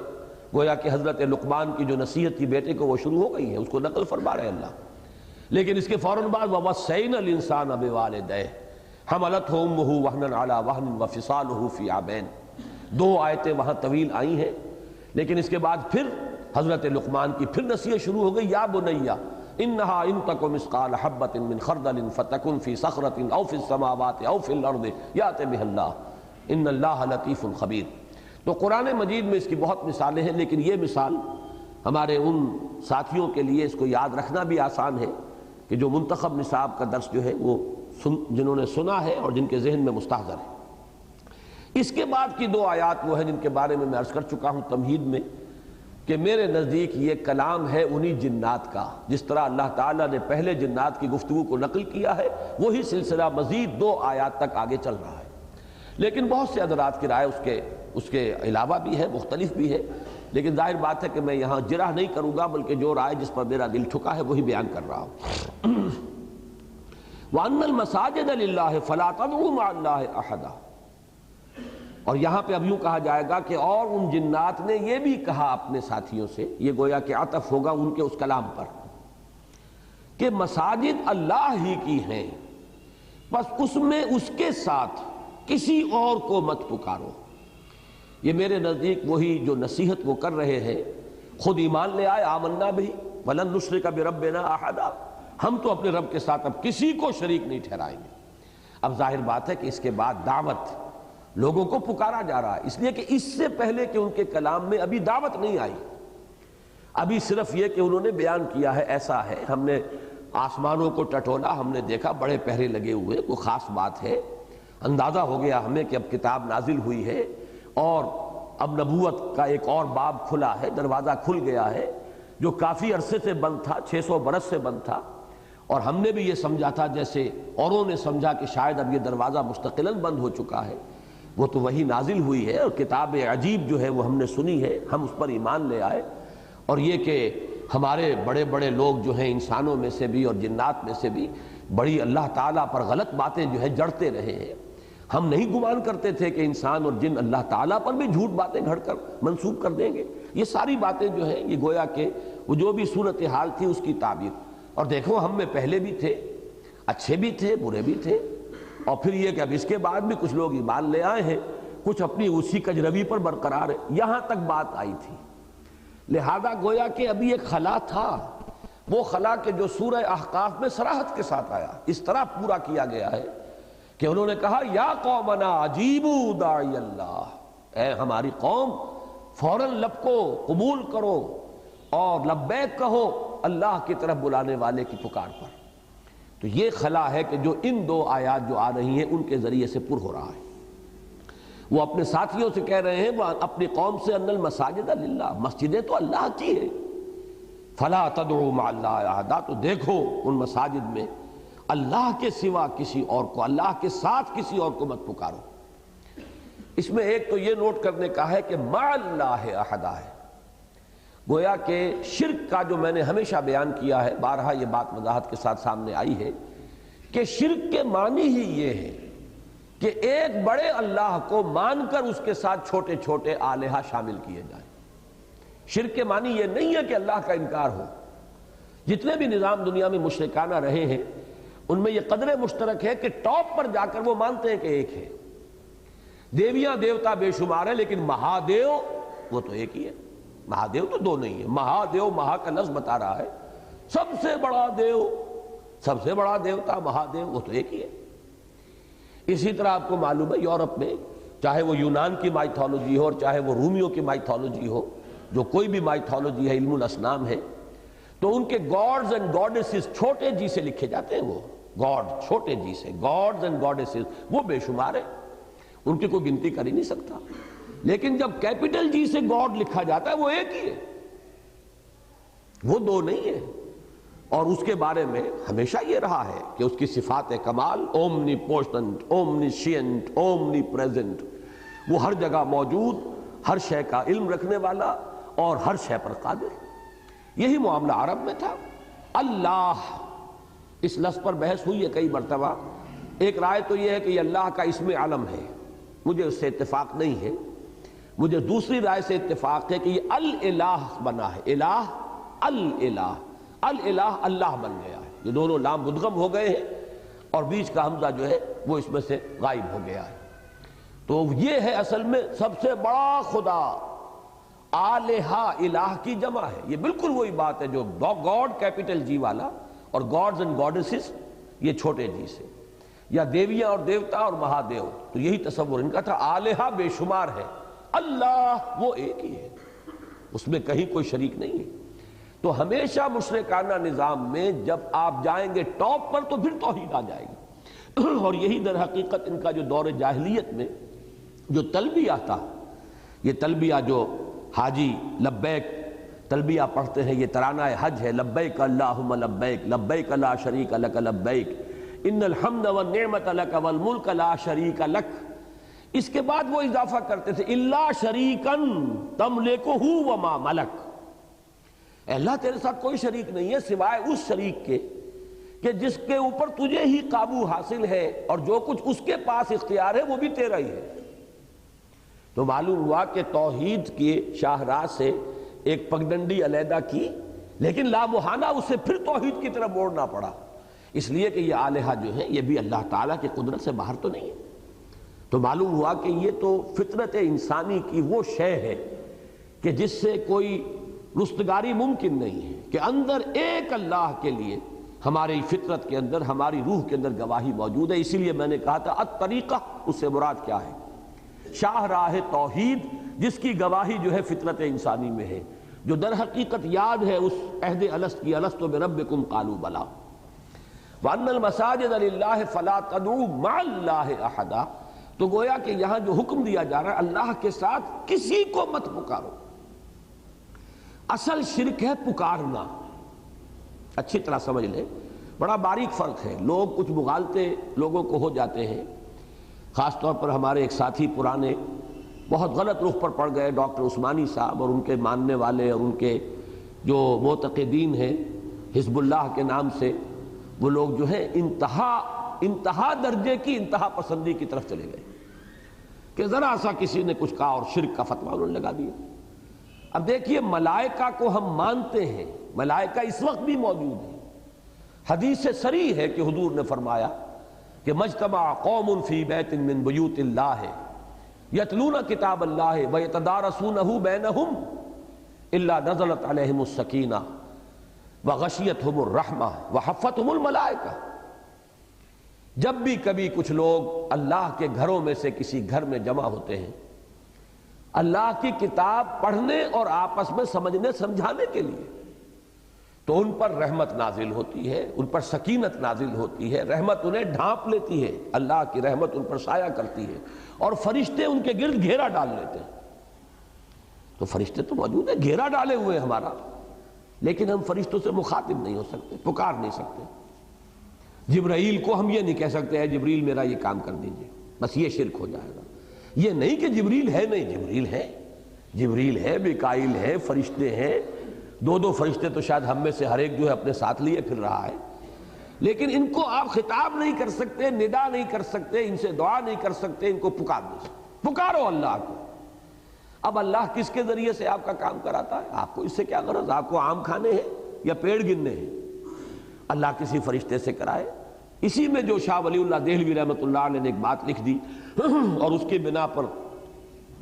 گویا کہ حضرت لقمان کی جو نصیحت تھی بیٹے کو وہ شروع ہو گئی ہے، اس کو نقل فرما رہے اللہ، لیکن اس کے فوراً بعد وَوَصَّيْنَا الْإِنسَانَ بِوَالِدَيْهِ حَمَلَتْهُ أُمُّهُ وَهْنًا عَلَى وَهْنٍ وَفِصَالُهُ فِي عَامَيْنِ۔ دو آیتیں وہاں طویل آئی ہیں، لیکن اس کے بعد پھر حضرت لقمان کی پھر نصیحت شروع ہو گئی، یا بنیہ انہا ان تک مثقال حبۃ من خردل فتکن فی صخرۃ او فی السماوات او فی الارض یأت بہ اللہ ان اللہ لطیف خبیر۔ تو قرآن مجید میں اس کی بہت مثالیں ہیں، لیکن یہ مثال ہمارے ان ساتھیوں کے لیے اس کو یاد رکھنا بھی آسان ہے کہ جو منتخب نصاب کا درس جو ہے وہ جنہوں نے سنا ہے اور جن کے ذہن میں مستحضر ہے۔ اس کے بعد کی 2 آیات وہ ہیں جن کے بارے میں عرض کر چکا ہوں تمہید میں کہ میرے نزدیک یہ کلام ہے انہی جنات کا، جس طرح اللہ تعالیٰ نے پہلے جنات کی گفتگو کو نقل کیا ہے وہی سلسلہ مزید 2 آیات تک آگے چل رہا ہے، لیکن بہت سے حضرات کی رائے اس کے علاوہ بھی ہے، مختلف بھی ہے، لیکن ظاہر بات ہے کہ میں یہاں جرح نہیں کروں گا، بلکہ جو رائے جس پر میرا دل ٹھکا ہے وہی بیان کر رہا ہوں۔ وَأَنَّ الْمَسَاجِدَ لِلَّهِ فَلَا تَدْعُوا مَعَ اللَّهِ أَحَدًا۔ اور یہاں پہ اب یوں کہا جائے گا کہ اور ان جنات نے یہ بھی کہا اپنے ساتھیوں سے، یہ گویا کہ عطف ہوگا ان کے اس کلام پر، کہ مساجد اللہ ہی کی ہیں، بس اس میں اس کے ساتھ کسی اور کو مت پکارو۔ یہ میرے نزدیک وہی جو نصیحت وہ کر رہے ہیں، خود ایمان لے آئے، آمنا بھی وَلَن نُشْرِكَ بِرَبِّنَا أَحَدًا، ہم تو اپنے رب کے ساتھ اب کسی کو شریک نہیں ٹھہرائیں گے۔ اب ظاہر بات ہے کہ اس کے بعد دعوت لوگوں کو پکارا جا رہا ہے، اس لیے کہ اس سے پہلے کہ ان کے کلام میں ابھی دعوت نہیں آئی، ابھی صرف یہ کہ انہوں نے بیان کیا ہے ایسا ہے، ہم نے آسمانوں کو ٹٹولا، ہم نے دیکھا بڑے پہرے لگے ہوئے، کوئی خاص بات ہے، اندازہ ہو گیا ہمیں کہ اب کتاب نازل ہوئی ہے اور اب نبوت کا ایک اور باب کھلا ہے، دروازہ کھل گیا ہے جو کافی عرصے سے بند تھا، 600 برس سے بند تھا، اور ہم نے بھی یہ سمجھا تھا جیسے اوروں نے سمجھا کہ شاید اب یہ دروازہ مستقلاً بند ہو چکا ہے، وہ تو وہی نازل ہوئی ہے اور کتاب عجیب جو ہے وہ ہم نے سنی ہے، ہم اس پر ایمان لے آئے، اور یہ کہ ہمارے بڑے بڑے لوگ جو ہیں انسانوں میں سے بھی اور جنات میں سے بھی بڑی اللہ تعالیٰ پر غلط باتیں جو ہے جڑتے رہے ہیں، ہم نہیں گمان کرتے تھے کہ انسان اور جن اللہ تعالیٰ پر بھی جھوٹ باتیں گھڑ کر منسوب کر دیں گے، یہ ساری باتیں جو ہیں یہ گویا کہ وہ جو بھی صورتحال تھی اس کی تعبیر، اور دیکھو ہم میں پہلے بھی تھے، اچھے بھی تھے برے بھی تھے، اور پھر یہ کہ اب اس کے بعد بھی کچھ لوگ ایمان لے آئے ہیں، کچھ اپنی اسی کجروی پر برقرار ہے، یہاں تک بات آئی تھی، لہذا گویا کہ ابھی ایک خلا تھا، وہ خلا کہ جو سورہ احقاف میں صراحت کے ساتھ آیا، اس طرح پورا کیا گیا ہے کہ انہوں نے کہا یا قومنا عجیبوا داعی اللہ، اے ہماری قوم فوراً لب کو قبول کرو اور لبیک کہو اللہ کی طرف بلانے والے کی پکار پر۔ تو یہ خلا ہے کہ جو ان 2 آیات جو آ رہی ہیں ان کے ذریعے سے پر ہو رہا ہے۔ وہ اپنے ساتھیوں سے کہہ رہے ہیں، وہ اپنی قوم سے ان المساجد للہ، مسجدیں تو اللہ کی ہیں، فلا تدعوا مع اللہ احدا، تو دیکھو ان مساجد میں اللہ کے سوا کسی اور کو، اللہ کے ساتھ کسی اور کو مت پکارو۔ اس میں ایک تو یہ نوٹ کرنے کا ہے کہ مع اللہ احدا ہے، گویا کہ شرک کا جو میں نے ہمیشہ بیان کیا ہے، بارہا یہ بات وضاحت کے ساتھ سامنے آئی ہے کہ شرک کے معنی ہی یہ ہے کہ ایک بڑے اللہ کو مان کر اس کے ساتھ چھوٹے چھوٹے آلہہ شامل کیے جائیں۔ شرک کے معنی یہ نہیں ہے کہ اللہ کا انکار ہو، جتنے بھی نظام دنیا میں مشرکانہ رہے ہیں ان میں یہ قدر مشترک ہے کہ ٹاپ پر جا کر وہ مانتے ہیں کہ ایک ہے، دیویاں دیوتا بے شمار ہیں لیکن مہادیو وہ تو ایک ہی ہے، مہادیو تو 2 نہیں ہے، مہادیو، مہا کا لفظ بتا رہا ہے سب سے بڑا دیو، سب سے بڑا دیوتا مہادیو وہ تو ایک ہی ہے۔ اسی طرح آپ کو معلوم ہے یورپ میں چاہے وہ یونان کی مائتھولوجی ہو اور چاہے وہ رومیوں کی مائتھولوجی ہو، جو کوئی بھی مائتھولوجی ہے، علم الاسنام ہے، تو ان کے گاڈز اینڈ گاڈیسز چھوٹے جی سے لکھے جاتے ہیں، وہ گاڈ چھوٹے جی سے، گاڈز اینڈ گاڈیسز وہ بے شمار ہیں، ان کی کوئی گنتی کر ہی نہیں سکتا، لیکن جب کیپٹل جی سے گاڈ لکھا جاتا ہے وہ ایک ہی ہے، وہ دو نہیں ہے. اور اس کے بارے میں ہمیشہ یہ رہا ہے کہ اس کی صفات کمال اومنی پوشنٹ، اومنیشینٹ، اومنی پریزنٹ، وہ ہر جگہ موجود، ہر شے کا علم رکھنے والا اور ہر شے پر قادر. یہی معاملہ عرب میں تھا. اللہ، اس لفظ پر بحث ہوئی ہے کئی مرتبہ. ایک رائے تو یہ ہے کہ یہ اللہ کا اسم علم ہے، مجھے اس سے اتفاق نہیں ہے. مجھے دوسری رائے سے اتفاق ہے کہ یہ الالہ بنا ہے. الہ، الالہ، الالہ اللہ بن گیا ہے. یہ دونوں لام مدغم ہو گئے ہیں اور بیچ کا حمزہ جو ہے وہ اس میں سے غائب ہو گیا ہے. تو یہ ہے اصل میں سب سے بڑا خدا. آلہہ، الہ کی جمع ہے. یہ بالکل وہی بات ہے جو گاڈ کیپٹل جی والا اور گاڈز اینڈ گاڈسز یہ چھوٹے جی سے، یا دیویاں اور دیوتا اور مہادیو. تو یہی تصور ان کا تھا. آلہہ بے شمار ہے، اللہ وہ ایک ہی ہے، اس میں کہیں کوئی شریک نہیں ہے. تو ہمیشہ مشرکانہ نظام میں جب آپ جائیں گے ٹاپ پر تو پھر توحید آ جائے گی. اور یہی در حقیقت ان کا جو دور جاہلیت میں جو تلبیہ تھا، یہ تلبیہ جو حاجی لبیک تلبیہ پڑھتے ہیں، یہ ترانہ حج ہے. لبیک اللہم لبیک، لبیک لا شریک لک لبیک، ان الحمد والنعمت لک والملک لا شریک لک. اس کے بعد وہ اضافہ کرتے تھے الا شریکا تملکہ وما ملک. اے اللہ تیرے ساتھ کوئی شریک نہیں ہے سوائے اس شریک کے کہ جس کے اوپر تجھے ہی قابو حاصل ہے اور جو کچھ اس کے پاس اختیار ہے وہ بھی تیرا ہی ہے. تو معلوم ہوا کہ توحید کی شاہراہ سے ایک پگڈنڈی علیحدہ کی، لیکن لامحالہ اسے پھر توحید کی طرف موڑنا پڑا، اس لیے کہ یہ آلہہ جو ہیں یہ بھی اللہ تعالیٰ کی قدرت سے باہر تو نہیں ہے. تو معلوم ہوا کہ یہ تو فطرت انسانی کی وہ شے ہے کہ جس سے کوئی رستگاری ممکن نہیں ہے، کہ اندر ایک اللہ کے لیے ہماری فطرت کے اندر، ہماری روح کے اندر گواہی موجود ہے. اسی لیے میں نے کہا تھا الطریقہ، اس سے مراد کیا ہے؟ شاہ راہ توحید، جس کی گواہی جو ہے فطرت انسانی میں ہے، جو در حقیقت یاد ہے اس عہد الست کی، الست بربکم قالوا بلا، وان المساجد للہ فلا تدعوا مع اللہ احدا. تو گویا کہ یہاں جو حکم دیا جا رہا ہے اللہ کے ساتھ کسی کو مت پکارو. اصل شرک ہے پکارنا. اچھی طرح سمجھ لیں، بڑا باریک فرق ہے. لوگ کچھ مغالطے لوگوں کو ہو جاتے ہیں، خاص طور پر ہمارے ایک ساتھی پرانے بہت غلط رخ پر پڑ گئے، ڈاکٹر عثمانی صاحب اور ان کے ماننے والے اور ان کے جو معتقدین ہیں حزب اللہ کے نام سے، وہ لوگ جو ہیں انتہا درجے کی انتہا پسندی کی طرف چلے گئے کہ ذرا سا کسی نے کچھ کہا اور شرک کا فتویٰ انہوں نے لگا دیا. اب دیکھیے، ملائکہ کو ہم مانتے ہیں، ملائکہ اس وقت بھی موجود ہیں. حدیث سے صریح ہے کہ حضور نے فرمایا کہ مجتمع قوم فی بیت من بیوت اللہ یتلون کتاب اللہ ویتدارسونہ بینہم الا نزلت علیہم السکینہ وغشیتہم الرحمہ وحفتہم الملائکہ. جب بھی کبھی کچھ لوگ اللہ کے گھروں میں سے کسی گھر میں جمع ہوتے ہیں اللہ کی کتاب پڑھنے اور آپس میں سمجھنے سمجھانے کے لیے، تو ان پر رحمت نازل ہوتی ہے، ان پر سکینت نازل ہوتی ہے، رحمت انہیں ڈھانپ لیتی ہے، اللہ کی رحمت ان پر سایہ کرتی ہے، اور فرشتے ان کے گرد گھیرا ڈال لیتے ہیں. تو فرشتے تو موجود ہیں، گھیرا ڈالے ہوئے ہمارا، لیکن ہم فرشتوں سے مخاطب نہیں ہو سکتے، پکار نہیں سکتے. جبرائیل کو ہم یہ نہیں کہہ سکتے ہے جبریل میرا یہ کام کر دیجئے، بس یہ شرک ہو جائے گا. یہ نہیں کہ جبریل ہے نہیں، جبریل ہے، جبریل ہے، میکائیل ہے، فرشتے ہیں. دو فرشتے تو شاید ہم میں سے ہر ایک جو ہے اپنے ساتھ لیے پھر رہا ہے، لیکن ان کو آپ خطاب نہیں کر سکتے، ندا نہیں کر سکتے، ان سے دعا نہیں کر سکتے، ان کو پکار نہیں سکتے. پکارو اللہ کو. اب اللہ کس کے ذریعے سے آپ کا کام کراتا ہے؟ آپ کو اس سے کیا غرض؟ آپ کو آم کھانے ہیں یا پیڑ گننے ہیں؟ اللہ کسی فرشتے سے کرائے. اسی میں جو شاہ ولی اللہ دہلوی رحمۃ اللہ علیہ نے ایک بات لکھ دی اور اس کی بنا پر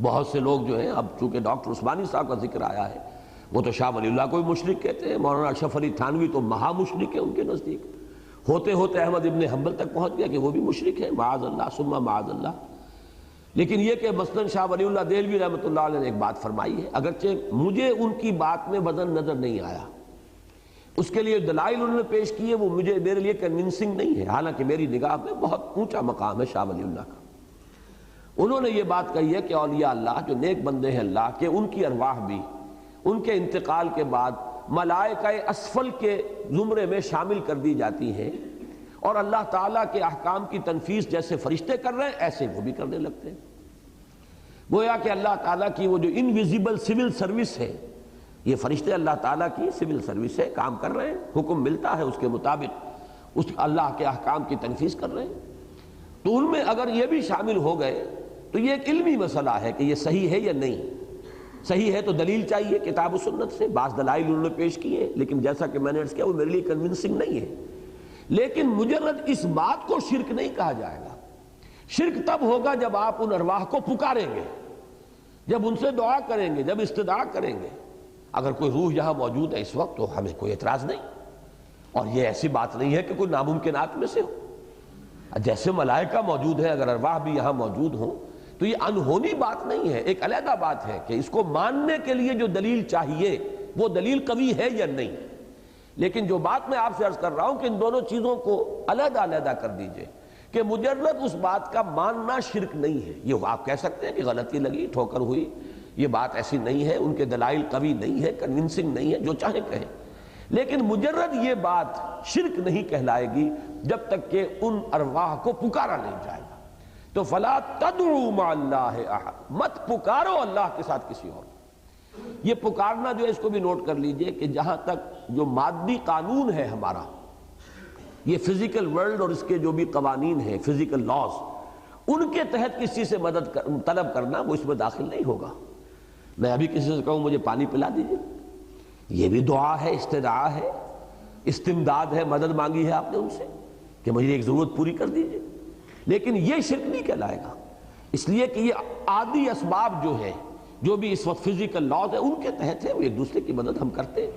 بہت سے لوگ جو ہیں، اب چونکہ ڈاکٹر عثمانی صاحب کا ذکر آیا ہے، وہ تو شاہ ولی اللہ کو بھی مشرک کہتے ہیں. مولانا اشرف علی تھانوی تو مہا مشرک ہے ان کے نزدیک. ہوتے ہوتے احمد ابن حنبل تک پہنچ گیا کہ وہ بھی مشرک ہے، معاذ اللہ ثم معاذ اللہ. لیکن یہ کہ مثلا شاہ ولی اللہ دہلوی رحمۃ اللہ علیہ نے ایک بات فرمائی ہے، اگرچہ مجھے ان کی بات میں وزن نظر نہیں آیا، اس کے لیے دلائل انہوں نے پیش کیے، وہ میرے لیے کنونسنگ نہیں ہے، حالانکہ میری نگاہ میں بہت اونچا مقام ہے شاہ ولی اللہ کا. انہوں نے یہ بات کہی ہے کہ اولیاء اللہ جو نیک بندے ہیں اللہ کے، ان کی ارواح بھی ان کے انتقال کے بعد ملائکہ اسفل کے زمرے میں شامل کر دی جاتی ہیں، اور اللہ تعالیٰ کے احکام کی تنفیذ جیسے فرشتے کر رہے ہیں ایسے وہ بھی کرنے لگتے ہیں۔ گویا کہ اللہ تعالیٰ کی وہ جو انویزیبل سول سروس ہے، یہ فرشتے اللہ تعالیٰ کی سول سروس ہے، کام کر رہے ہیں، حکم ملتا ہے اس کے مطابق اس اللہ کے احکام کی تنفیذ کر رہے ہیں۔ تو ان میں اگر یہ بھی شامل ہو گئے تو یہ ایک علمی مسئلہ ہے کہ یہ صحیح ہے یا نہیں۔ صحیح ہے تو دلیل چاہیے کتاب و سنت سے، بعض دلائل انہوں نے پیش کیے لیکن جیسا کہ میں نے عرض کیا وہ میرے لیے کنونسنگ نہیں ہے۔ لیکن مجرد اس بات کو شرک نہیں کہا جائے گا۔ شرک تب ہوگا جب آپ ان ارواح کو پکاریں گے، جب ان سے دعا کریں گے، جب استدعا کریں گے۔ اگر کوئی روح یہاں موجود ہے اس وقت تو ہمیں کوئی اعتراض نہیں، اور یہ ایسی بات نہیں ہے کہ کوئی ناممکنات میں سے ہو۔ جیسے ملائکہ موجود ہے، اگر ارواح بھی یہاں موجود ہوں تو یہ انہونی بات نہیں ہے۔ ایک علیحدہ بات ہے کہ اس کو ماننے کے لیے جو دلیل چاہیے وہ دلیل قوی ہے یا نہیں۔ لیکن جو بات میں آپ سے عرض کر رہا ہوں کہ ان دونوں چیزوں کو علیحدہ علیحدہ کر دیجئے کہ مجرد اس بات کا ماننا شرک نہیں ہے۔ یہ آپ کہہ سکتے ہیں کہ غلطی لگی، ٹھوکر ہوئی، یہ بات ایسی نہیں ہے، ان کے دلائل قوی نہیں ہے، کنونسنگ نہیں ہے، جو چاہیں کہیں، لیکن مجرد یہ بات شرک نہیں کہلائے گی جب تک کہ ان ارواح کو پکارا نہیں جائے گا۔ تو فلا تدعوا مع اللہ احد، مت پکارو اللہ کے ساتھ کسی اور۔ یہ پکارنا جو ہے اس کو بھی نوٹ کر لیجئے کہ جہاں تک جو مادی قانون ہے ہمارا، یہ فزیکل ورلڈ اور اس کے جو بھی قوانین ہیں، فزیکل لاز، ان کے تحت کسی سے مدد طلب کرنا وہ اس میں داخل نہیں ہوگا۔ میں ابھی کسی سے کہوں مجھے پانی پلا دیجئے، یہ بھی دعا ہے، استدعا ہے، استمداد ہے، مدد مانگی ہے آپ نے ان سے کہ مجھے ایک ضرورت پوری کر دیجئے، لیکن یہ شرک نہیں کہلائے گا، اس لیے کہ یہ عادی اسباب جو ہے، جو بھی اس وقت فزیکل لاز ہے ان کے تحت ہے، وہ ایک دوسرے کی مدد ہم کرتے ہیں۔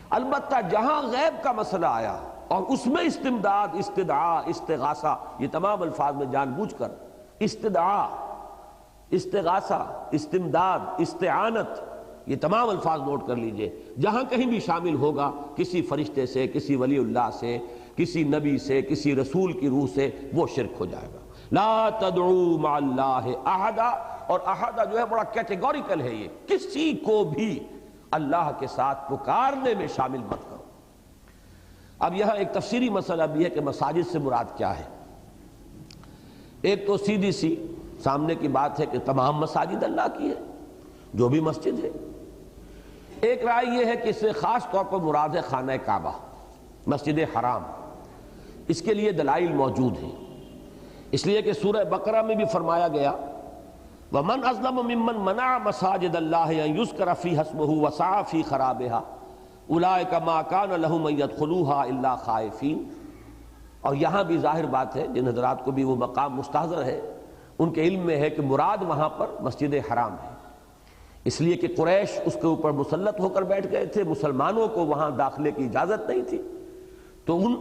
البتہ جہاں غیب کا مسئلہ آیا اور اس میں استمداد، استدعا، استغاثہ، یہ تمام الفاظ میں جان بوجھ کر استدعا، استغاثہ، استمداد، استعانت، یہ تمام الفاظ نوٹ کر لیجئے، جہاں کہیں بھی شامل ہوگا کسی فرشتے سے، کسی ولی اللہ سے، کسی نبی سے، کسی رسول کی روح سے، وہ شرک ہو جائے گا۔ لا تدعوا مع اللہ احدا، اور احدا جو ہے بڑا کیٹیگوریکل ہے، یہ کسی کو بھی اللہ کے ساتھ پکارنے میں شامل مت کرو۔ اب یہاں ایک تفسیری مسئلہ بھی ہے کہ مساجد سے مراد کیا ہے۔ ایک تو سیدھی سی سامنے کی بات ہے کہ تمام مساجد اللہ کی ہے، جو بھی مسجد ہے۔ ایک رائے یہ ہے کہ اس سے خاص طور پر مراد ہے خانہ کعبہ، مسجد حرام۔ اس کے لیے دلائل موجود ہیں، اس لیے کہ سورہ بقرہ میں بھی فرمایا گیا وَمَنْ أَظْلَمُ مِمَّنْ مَنَعَ مَسَاجِدَ اللَّهِ أَنْ يُذْكَرَ فِيهَا اسْمُهُ وَسَعَى فِي خَرَابِهَا أُولَٰئِكَ مَا كَانَ لَهُمْ أَنْ يَدْخُلُوهَا إِلَّا خَائِفِينَ۔ اور یہاں بھی ظاہر بات ہے، جن حضرات کو بھی وہ مقام مستحضر ہے ان کے علم میں ہے کہ مراد وہاں پر مسجد حرام ہے، اس لیے کہ قریش اس کے اوپر مسلط ہو کر بیٹھ گئے تھے، مسلمانوں کو وہاں داخلے کی اجازت نہیں تھی۔ تو ان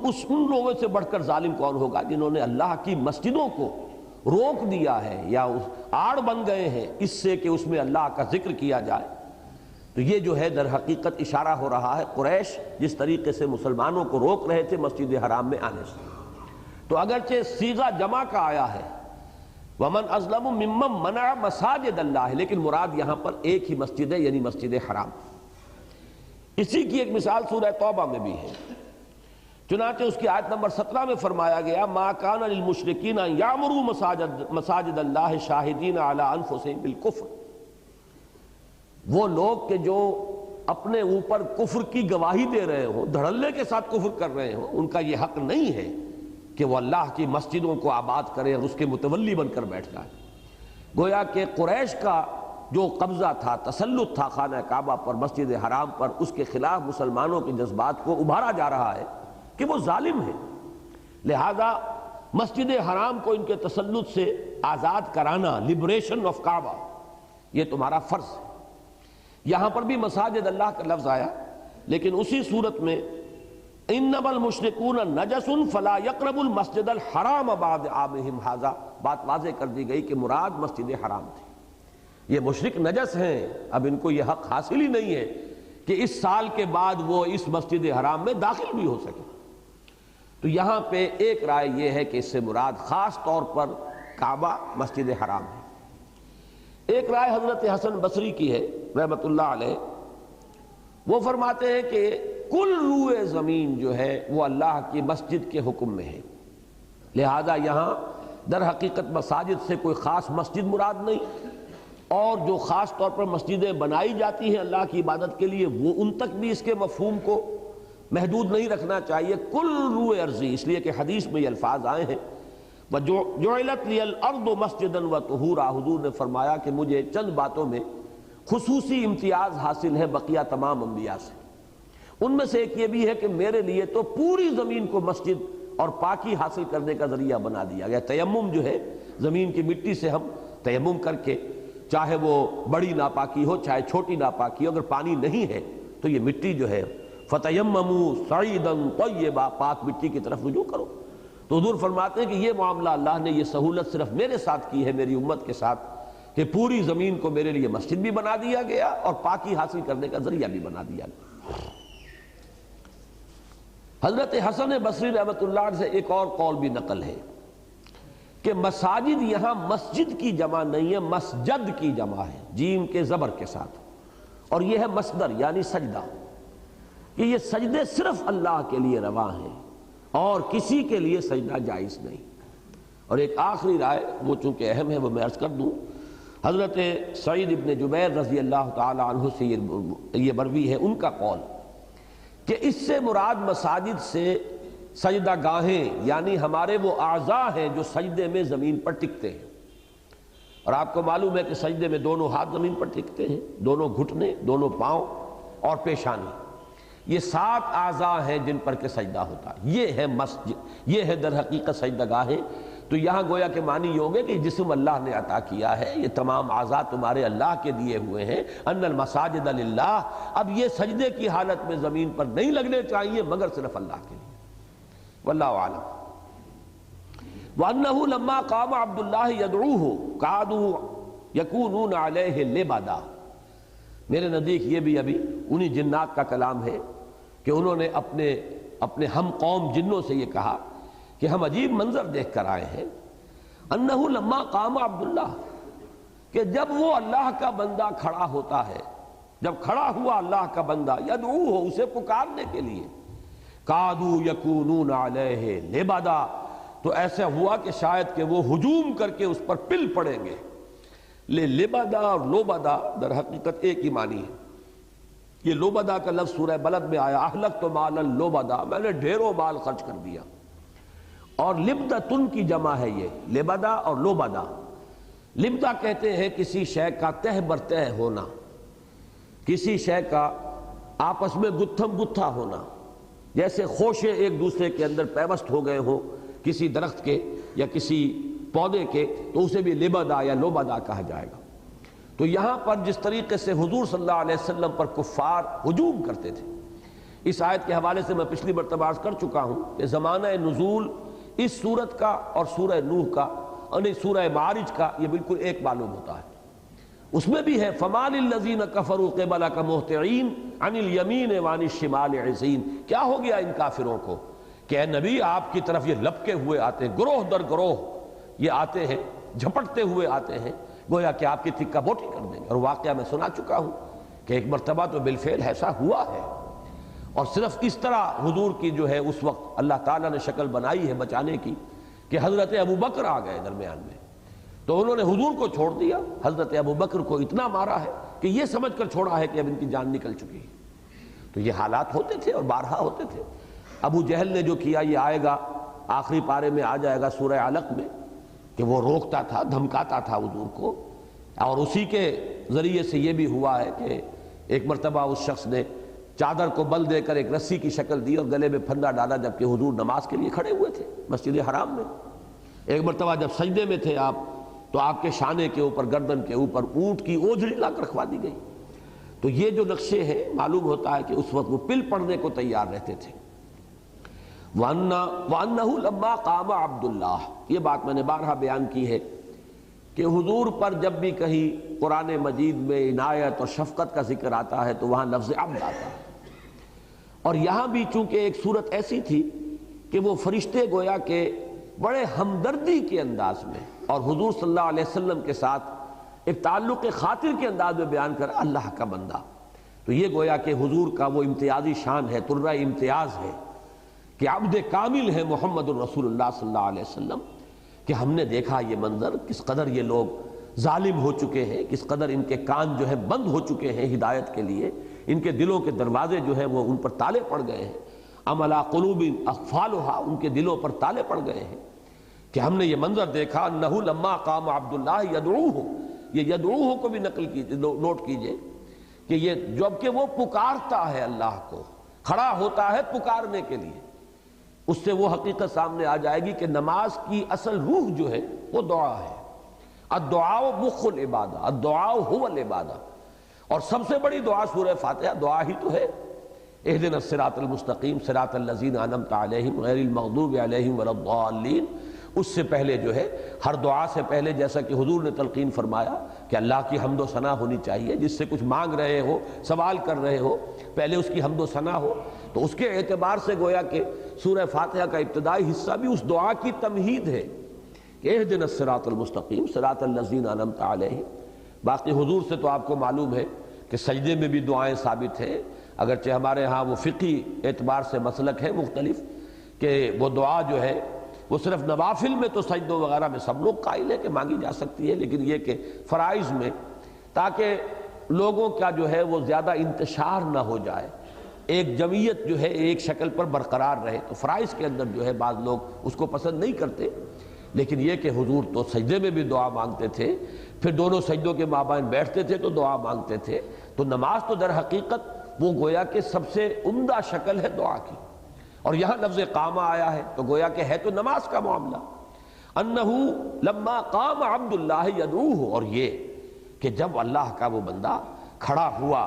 لوگوں سے بڑھ کر ظالم کون ہوگا جنہوں نے اللہ کی مسجدوں کو روک دیا ہے یا آڑ بن گئے ہیں اس سے کہ اس میں اللہ کا ذکر کیا جائے۔ تو یہ جو ہے در حقیقت اشارہ ہو رہا ہے قریش جس طریقے سے مسلمانوں کو روک رہے تھے مسجد حرام میں آنے سے۔ تو اگرچہ صیغہ جمع کا آیا ہے وَمَنْ أَظْلَمُ مِمَّنْ مَنَعَ مَسَاجِدَ اللَّهِ، لیکن مراد یہاں پر ایک ہی مسجد ہے، یعنی مسجد حرام۔ اسی کی ایک مثال سورہ توبہ میں بھی ہے، چنانچہ اس کی آیت نمبر 17 میں فرمایا گیا مَا كَانَ لِلْمُشْرِكِينَ أَن يَعْمُرُوا مَسَاجِدَ اللَّهِ شَاهِدِينَ عَلَىٰ أَنفُسِهِمْ بِالْكُفْرِ۔ وہ لوگ کہ جو اپنے اوپر کفر کی گواہی دے رہے ہوں، دھڑلے کے ساتھ کفر کر رہے ہوں، ان کا یہ حق نہیں ہے کہ وہ اللہ کی مسجدوں کو آباد کرے اور اس کے متولی بن کر بیٹھ جائے۔ گویا کہ قریش کا جو قبضہ تھا، تسلط تھا خانہ کعبہ پر، مسجد حرام پر، اس کے خلاف مسلمانوں کے جذبات کو ابھارا جا رہا ہے کہ وہ ظالم ہے، لہذا مسجد حرام کو ان کے تسلط سے آزاد کرانا، لبریشن آف کعبہ، یہ تمہارا فرض ہے۔ یہاں پر بھی مساجد اللہ کا لفظ آیا، لیکن اسی صورت میں انما المشرکون نجس فلا يقربوا المسجد الحرام بعد عامهم هذا، بات واضح کر دی گئی کہ مراد مسجد حرام تھی۔ یہ مشرک نجس ہیں، اب ان کو یہ حق حاصل ہی نہیں ہے کہ اس سال کے بعد وہ اس مسجد حرام میں داخل بھی ہو سکے۔ تو یہاں پہ ایک رائے یہ ہے کہ اس سے مراد خاص طور پر کعبہ، مسجد حرام ہے۔ ایک رائے حضرت حسن بصری کی ہے رحمت اللہ علیہ، وہ فرماتے ہیں کہ کل روئے زمین جو ہے وہ اللہ کی مسجد کے حکم میں ہے، لہذا یہاں در حقیقت مساجد سے کوئی خاص مسجد مراد نہیں، اور جو خاص طور پر مسجدیں بنائی جاتی ہیں اللہ کی عبادت کے لیے وہ ان تک بھی اس کے مفہوم کو محدود نہیں رکھنا چاہیے۔ کل روئے ارضی، اس لیے کہ حدیث میں یہ الفاظ آئے ہیں وَجُعِلَتْ لِيَ الْأَرْضُ مَسْجِدًا وَطُهُورًا، حضور نے فرمایا کہ مجھے چند باتوں میں خصوصی امتیاز حاصل ہے بقیہ تمام انبیاء سے، ان میں سے ایک یہ بھی ہے کہ میرے لیے تو پوری زمین کو مسجد اور پاکی حاصل کرنے کا ذریعہ بنا دیا گیا۔ تیمم جو ہے، زمین کی مٹی سے ہم تیمم کر کے، چاہے وہ بڑی ناپاکی ہو چاہے چھوٹی ناپاکی ہو، اگر پانی نہیں ہے تو یہ مٹی جو ہے فَتَيَمَّمُوا صَعِيدًا طَيِّبًا، پاک مٹی کی طرف رجوع کرو۔ تو حضور فرماتے ہیں کہ یہ معاملہ اللہ نے یہ سہولت صرف میرے ساتھ کی ہے، میری امت کے ساتھ، کہ پوری زمین کو میرے لیے مسجد بھی بنا دیا گیا اور پاکی حاصل کرنے کا ذریعہ بھی بنا دیا گیا۔ حضرت حسن بصری رحمۃ اللہ علیہ سے ایک اور قول بھی نقل ہے کہ مساجد یہاں مسجد کی جمع نہیں ہے، مسجد کی جمع ہے، جیم کے زبر کے ساتھ، اور یہ ہے مصدر یعنی سجدہ، کہ یہ سجدے صرف اللہ کے لیے روا ہیں اور کسی کے لیے سجدہ جائز نہیں۔ اور ایک آخری رائے، وہ چونکہ اہم ہے وہ میں عرض کر دوں، حضرت سعید ابن جبیر رضی اللہ تعالی عنہ سے یہ مروی ہے ان کا قول کہ اس سے مراد مساجد سے سجدہ گاہیں، یعنی ہمارے وہ اعضاء ہیں جو سجدے میں زمین پر ٹکتے ہیں، اور آپ کو معلوم ہے کہ سجدے میں دونوں ہاتھ زمین پر ٹکتے ہیں، دونوں گھٹنے، دونوں پاؤں اور پیشانی، یہ 7 اعضاء ہیں جن پر کہ سجدہ ہوتا ہے، یہ ہے مسجد، یہ ہے در حقیقت سجدہ گاہیں۔ تو یہاں گویا کہ معنی یہ ہوگے کہ جسم اللہ نے عطا کیا ہے، یہ تمام اعضاء تمہارے اللہ کے دیے ہوئے ہیں، ان المساجد للہ، اب یہ سجدے کی حالت میں زمین پر نہیں لگنے چاہیے مگر صرف اللہ کے لیے، واللہ اعلم۔ وَأَنَّهُ لَمَّا قَامَ عَبْدُ اللَّهِ يَدْعُوهُ قَعَدُوا يَكُونُونَ عَلَيْهِ لِبَدًا۔ میرے نزدیک یہ بھی ابھی انہی جنات کا کلام ہے کہ انہوں نے اپنے ہم قوم جنوں سے یہ کہا کہ ہم عجیب منظر دیکھ کر آئے ہیں، انہو لما قام عبداللہ، کہ جب وہ اللہ کا بندہ کھڑا ہوتا ہے، جب کھڑا ہوا اللہ کا بندہ، یدعوہ، اسے پکارنے کے لیے، کادوا یکونون علیہ لبدا، تو ایسا ہوا کہ شاید کہ وہ ہجوم کر کے اس پر پل پڑیں گے۔ لبدا اور لوبدا در حقیقت ایک ہی معنی ہے۔ یہ لوبدا کا لفظ سورہ بلد میں آیا، اہلکت مالا لوبدا، میں نے ڈھیروں مال خرچ کر دیا، اور لبدتن کی جمع ہے یہ، لبدا اور لوبدا۔ لبدا کہتے ہیں کسی شے کا تہ بر تہ ہونا، کسی شے کا آپس میں گتھم گتھا ہونا، جیسے خوشے ایک دوسرے کے اندر پیوست ہو گئے ہوں کسی درخت کے یا کسی پودے کے، تو اسے بھی لبدا یا لوبدا کہا جائے گا۔ تو یہاں پر جس طریقے سے حضور صلی اللہ علیہ وسلم پر کفار ہجوم کرتے تھے، اس آیت کے حوالے سے میں پچھلی مرتبہ عرض کر چکا ہوں کہ زمانہ نزول اس سورت کا اور سورہ نوح کا اور سورہ معارج کا یہ بالکل ایک معلوم ہوتا ہے۔ اس میں بھی ہے فَمَا لِلَّذِينَ كَفَرُوا قِبَلَكَ مُهْطِعِينَ عَنِ الْيَمِينِ وَعَنِ الشِّمَالِ عِزِينَ، کیا ہو گیا ان کافروں کو کہ اے نبی آپ کی طرف یہ لپکے ہوئے آتے ہیں، گروہ در گروہ یہ آتے ہیں، جھپٹتے ہوئے آتے ہیں، گویا کہ آپ کی تکہ بوٹی کر دیں گے۔ اور واقعہ میں سنا چکا ہوں کہ ایک مرتبہ تو بالفعل ایسا ہوا ہے، اور صرف اس طرح حضور کی جو ہے اس وقت اللہ تعالیٰ نے شکل بنائی ہے بچانے کی کہ حضرت ابوبکر آ گئے درمیان میں، تو انہوں نے حضور کو چھوڑ دیا، حضرت ابوبکر کو اتنا مارا ہے کہ یہ سمجھ کر چھوڑا ہے کہ اب ان کی جان نکل چکی ہے۔ تو یہ حالات ہوتے تھے اور بارہا ہوتے تھے۔ ابو جہل نے جو کیا یہ آئے گا، آخری پارے میں آ جائے گا سورہ علق میں، کہ وہ روکتا تھا، دھمکاتا تھا حضور کو، اور اسی کے ذریعے سے یہ بھی ہوا ہے کہ ایک مرتبہ اس شخص نے چادر کو بل دے کر ایک رسی کی شکل دی اور گلے میں پھندا ڈالا، جبکہ حضور نماز کے لیے کھڑے ہوئے تھے مسجد حرام میں۔ ایک مرتبہ جب سجدے میں تھے آپ، تو آپ کے شانے کے اوپر، گردن کے اوپر اونٹ کی اوجھڑی لا کر رکھوا دی گئی۔ تو یہ جو نقشے ہیں، معلوم ہوتا ہے کہ اس وقت وہ پل پڑنے کو تیار رہتے تھے۔ وَأَنَّهُ لَمَّا قَامَ عَبْدُ اللَّهِ، یہ بات میں نے بارہا بیان کی ہے کہ حضور پر جب بھی کہیں قرآن مجید میں عنایت اور شفقت کا ذکر آتا ہے تو وہاں لفظ عبد آتا ہے، اور یہاں بھی چونکہ ایک صورت ایسی تھی کہ وہ فرشتے گویا کہ بڑے ہمدردی کے انداز میں اور حضور صلی اللہ علیہ وسلم کے ساتھ ایک تعلق خاطر کے انداز میں بیان کرا، اللہ کا بندہ، تو یہ گویا کہ حضور کا وہ امتیازی شان ہے، ترہ امتیاز ہے کہ عبد کامل ہے محمد الرسول اللہ صلی اللہ علیہ وسلم، کہ ہم نے دیکھا یہ منظر، کس قدر یہ لوگ ظالم ہو چکے ہیں، کس قدر ان کے کان جو ہے بند ہو چکے ہیں ہدایت کے لیے، ان کے دلوں کے دروازے جو ہے وہ ان پر تالے پڑ گئے ہیں، ام علی قلوب اقفالھا، ان کے دلوں پر تالے پڑ گئے ہیں، کہ ہم نے یہ منظر دیکھا انہ لما قام عبداللہ یدعوہ، یہ یدعوہ کو بھی نقل کیجئے، نوٹ کیجئے کہ یہ جب کہ وہ پکارتا ہے اللہ کو، کھڑا ہوتا ہے پکارنے کے لیے، اس سے وہ حقیقت سامنے آ جائے گی کہ نماز کی اصل روح جو ہے وہ دعا ہے۔ الدعاء مخ العبادہ، الدعاء هو العبادہ، اور سب سے بڑی دعا سورہ فاتحہ دعا ہی تو ہے، اہدنا الصراط المستقیم صراط الذین انعمت علیہم غیر المغضوب علیہم ولا الضالین۔ اس سے پہلے جو ہے ہر دعا سے پہلے جیسا کہ حضور نے تلقین فرمایا کہ اللہ کی حمد و ثنا ہونی چاہیے، جس سے کچھ مانگ رہے ہو، سوال کر رہے ہو، پہلے اس کی حمد و ثنا ہو، تو اس کے اعتبار سے گویا کہ سورہ فاتحہ کا ابتدائی حصہ بھی اس دعا کی تمہید ہے کہ اہدنا الصراط المستقیم صراط الذین انعمت علیہم۔ باقی حضور سے تو آپ کو معلوم ہے کہ سجدے میں بھی دعائیں ثابت ہیں، اگرچہ ہمارے ہاں وہ فقہی اعتبار سے مسلک ہے مختلف کہ وہ دعا جو ہے وہ صرف نوافل میں تو سجدوں وغیرہ میں سب لوگ قائل ہے کہ مانگی جا سکتی ہے، لیکن یہ کہ فرائض میں تاکہ لوگوں کا جو ہے وہ زیادہ انتشار نہ ہو جائے، ایک جمعیت جو ہے ایک شکل پر برقرار رہے، تو فرائض کے اندر جو ہے بعض لوگ اس کو پسند نہیں کرتے، لیکن یہ کہ حضور تو سجدے میں بھی دعا مانگتے تھے، پھر دونوں سجدوں کے مابین بیٹھتے تھے تو دعا مانگتے تھے، تو نماز تو در حقیقت وہ گویا کہ سب سے عمدہ شکل ہے دعا کی، اور یہاں لفظ قامہ آیا ہے تو گویا کہ ہے تو نماز کا معاملہ، انہو لما قام عبداللہ یدعوہ، اور یہ کہ جب اللہ کا وہ بندہ کھڑا ہوا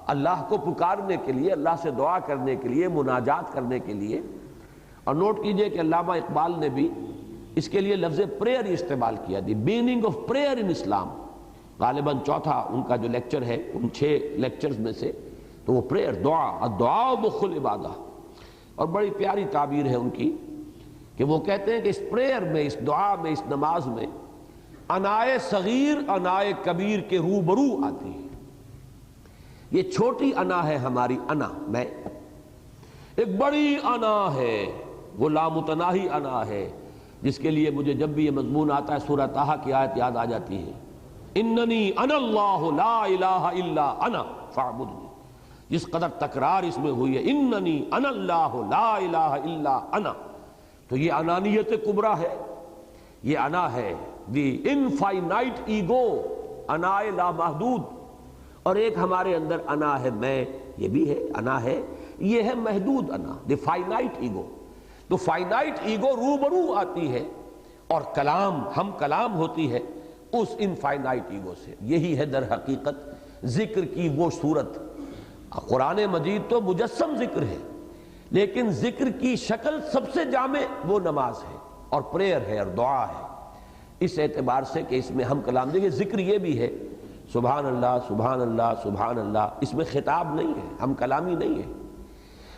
اللہ کو پکارنے کے لیے، اللہ سے دعا کرنے کے لیے، مناجات کرنے کے لیے۔ اور نوٹ کیجئے کہ علامہ اقبال نے بھی اس کے لیے لفظ پریئر استعمال کیا، دی میننگ آف پریئر ان اسلام، غالباً چوتھا ان کا جو لیکچر ہے ان 6 لیکچرز میں سے، تو وہ پریئر دعا، الدعاء مخ العبادہ، اور بڑی پیاری تعبیر ہے ان کی کہ وہ کہتے ہیں کہ اس پریئر میں، اس دعا میں، اس نماز میں انائے صغیر انائے کبیر کے روبرو آتی ہے۔ یہ چھوٹی انا ہے ہماری انا، میں، ایک بڑی انا ہے وہ لامتناہی انا ہے، جس کے لیے مجھے جب بھی یہ مضمون آتا ہے سورہ طٰہٰ کی آیت یاد آ جاتی ہے، اننی انا اللہ لا الہ الا انا فاعبدنی، جس قدر تکرار اس میں ہوئی ہے اننی انا اللہ لا الہ الا انا، تو یہ انانیت کبریٰ ہے، یہ انا ہے دی انفائنائٹ ایگو، انا لامحدود، اور ایک ہمارے اندر انا ہے میں، یہ بھی ہے انا ہے، یہ ہے محدود انا، دی فائنائٹ ایگو۔ تو فائنائٹ ایگو روبرو آتی ہے اور کلام، ہم کلام ہوتی ہے اس انفائنائٹ ایگو سے۔ یہی ہے در حقیقت ذکر کی وہ صورت۔ قرآن مجید تو مجسم ذکر ہے، لیکن ذکر کی شکل سب سے جامع وہ نماز ہے اور پریئر ہے اور دعا ہے، اس اعتبار سے کہ اس میں ہم کلام، دیکھیں ذکر یہ بھی ہے سبحان اللہ سبحان اللہ سبحان اللہ، اس میں خطاب نہیں ہے، ہم کلامی نہیں ہے،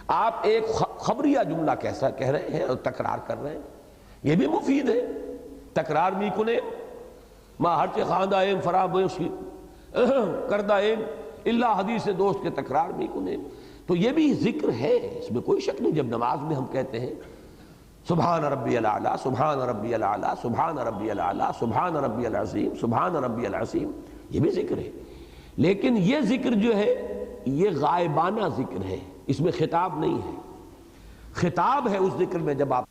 آپ ایک خبریہ جملہ کیسا کہہ رہے ہیں اور تکرار کر رہے ہیں، یہ بھی مفید ہے، تکرار می کنے ما ہرچ خواندہ ایم فراموشی کردہ ایم اللہ حدیث دوست کے تکرار می کنے، تو یہ بھی ذکر ہے، اس میں کوئی شک نہیں۔ جب نماز میں ہم کہتے ہیں سبحان ربی الاعلیٰ سبحان ربی الاعلیٰ سبحان ربی الاعلیٰ سبحان ربی العظیم سبحان ربی العظیم، یہ بھی ذکر ہے، لیکن یہ ذکر جو ہے یہ غائبانہ ذکر ہے، اس میں خطاب نہیں ہے۔ خطاب ہے اس ذکر میں جب آپ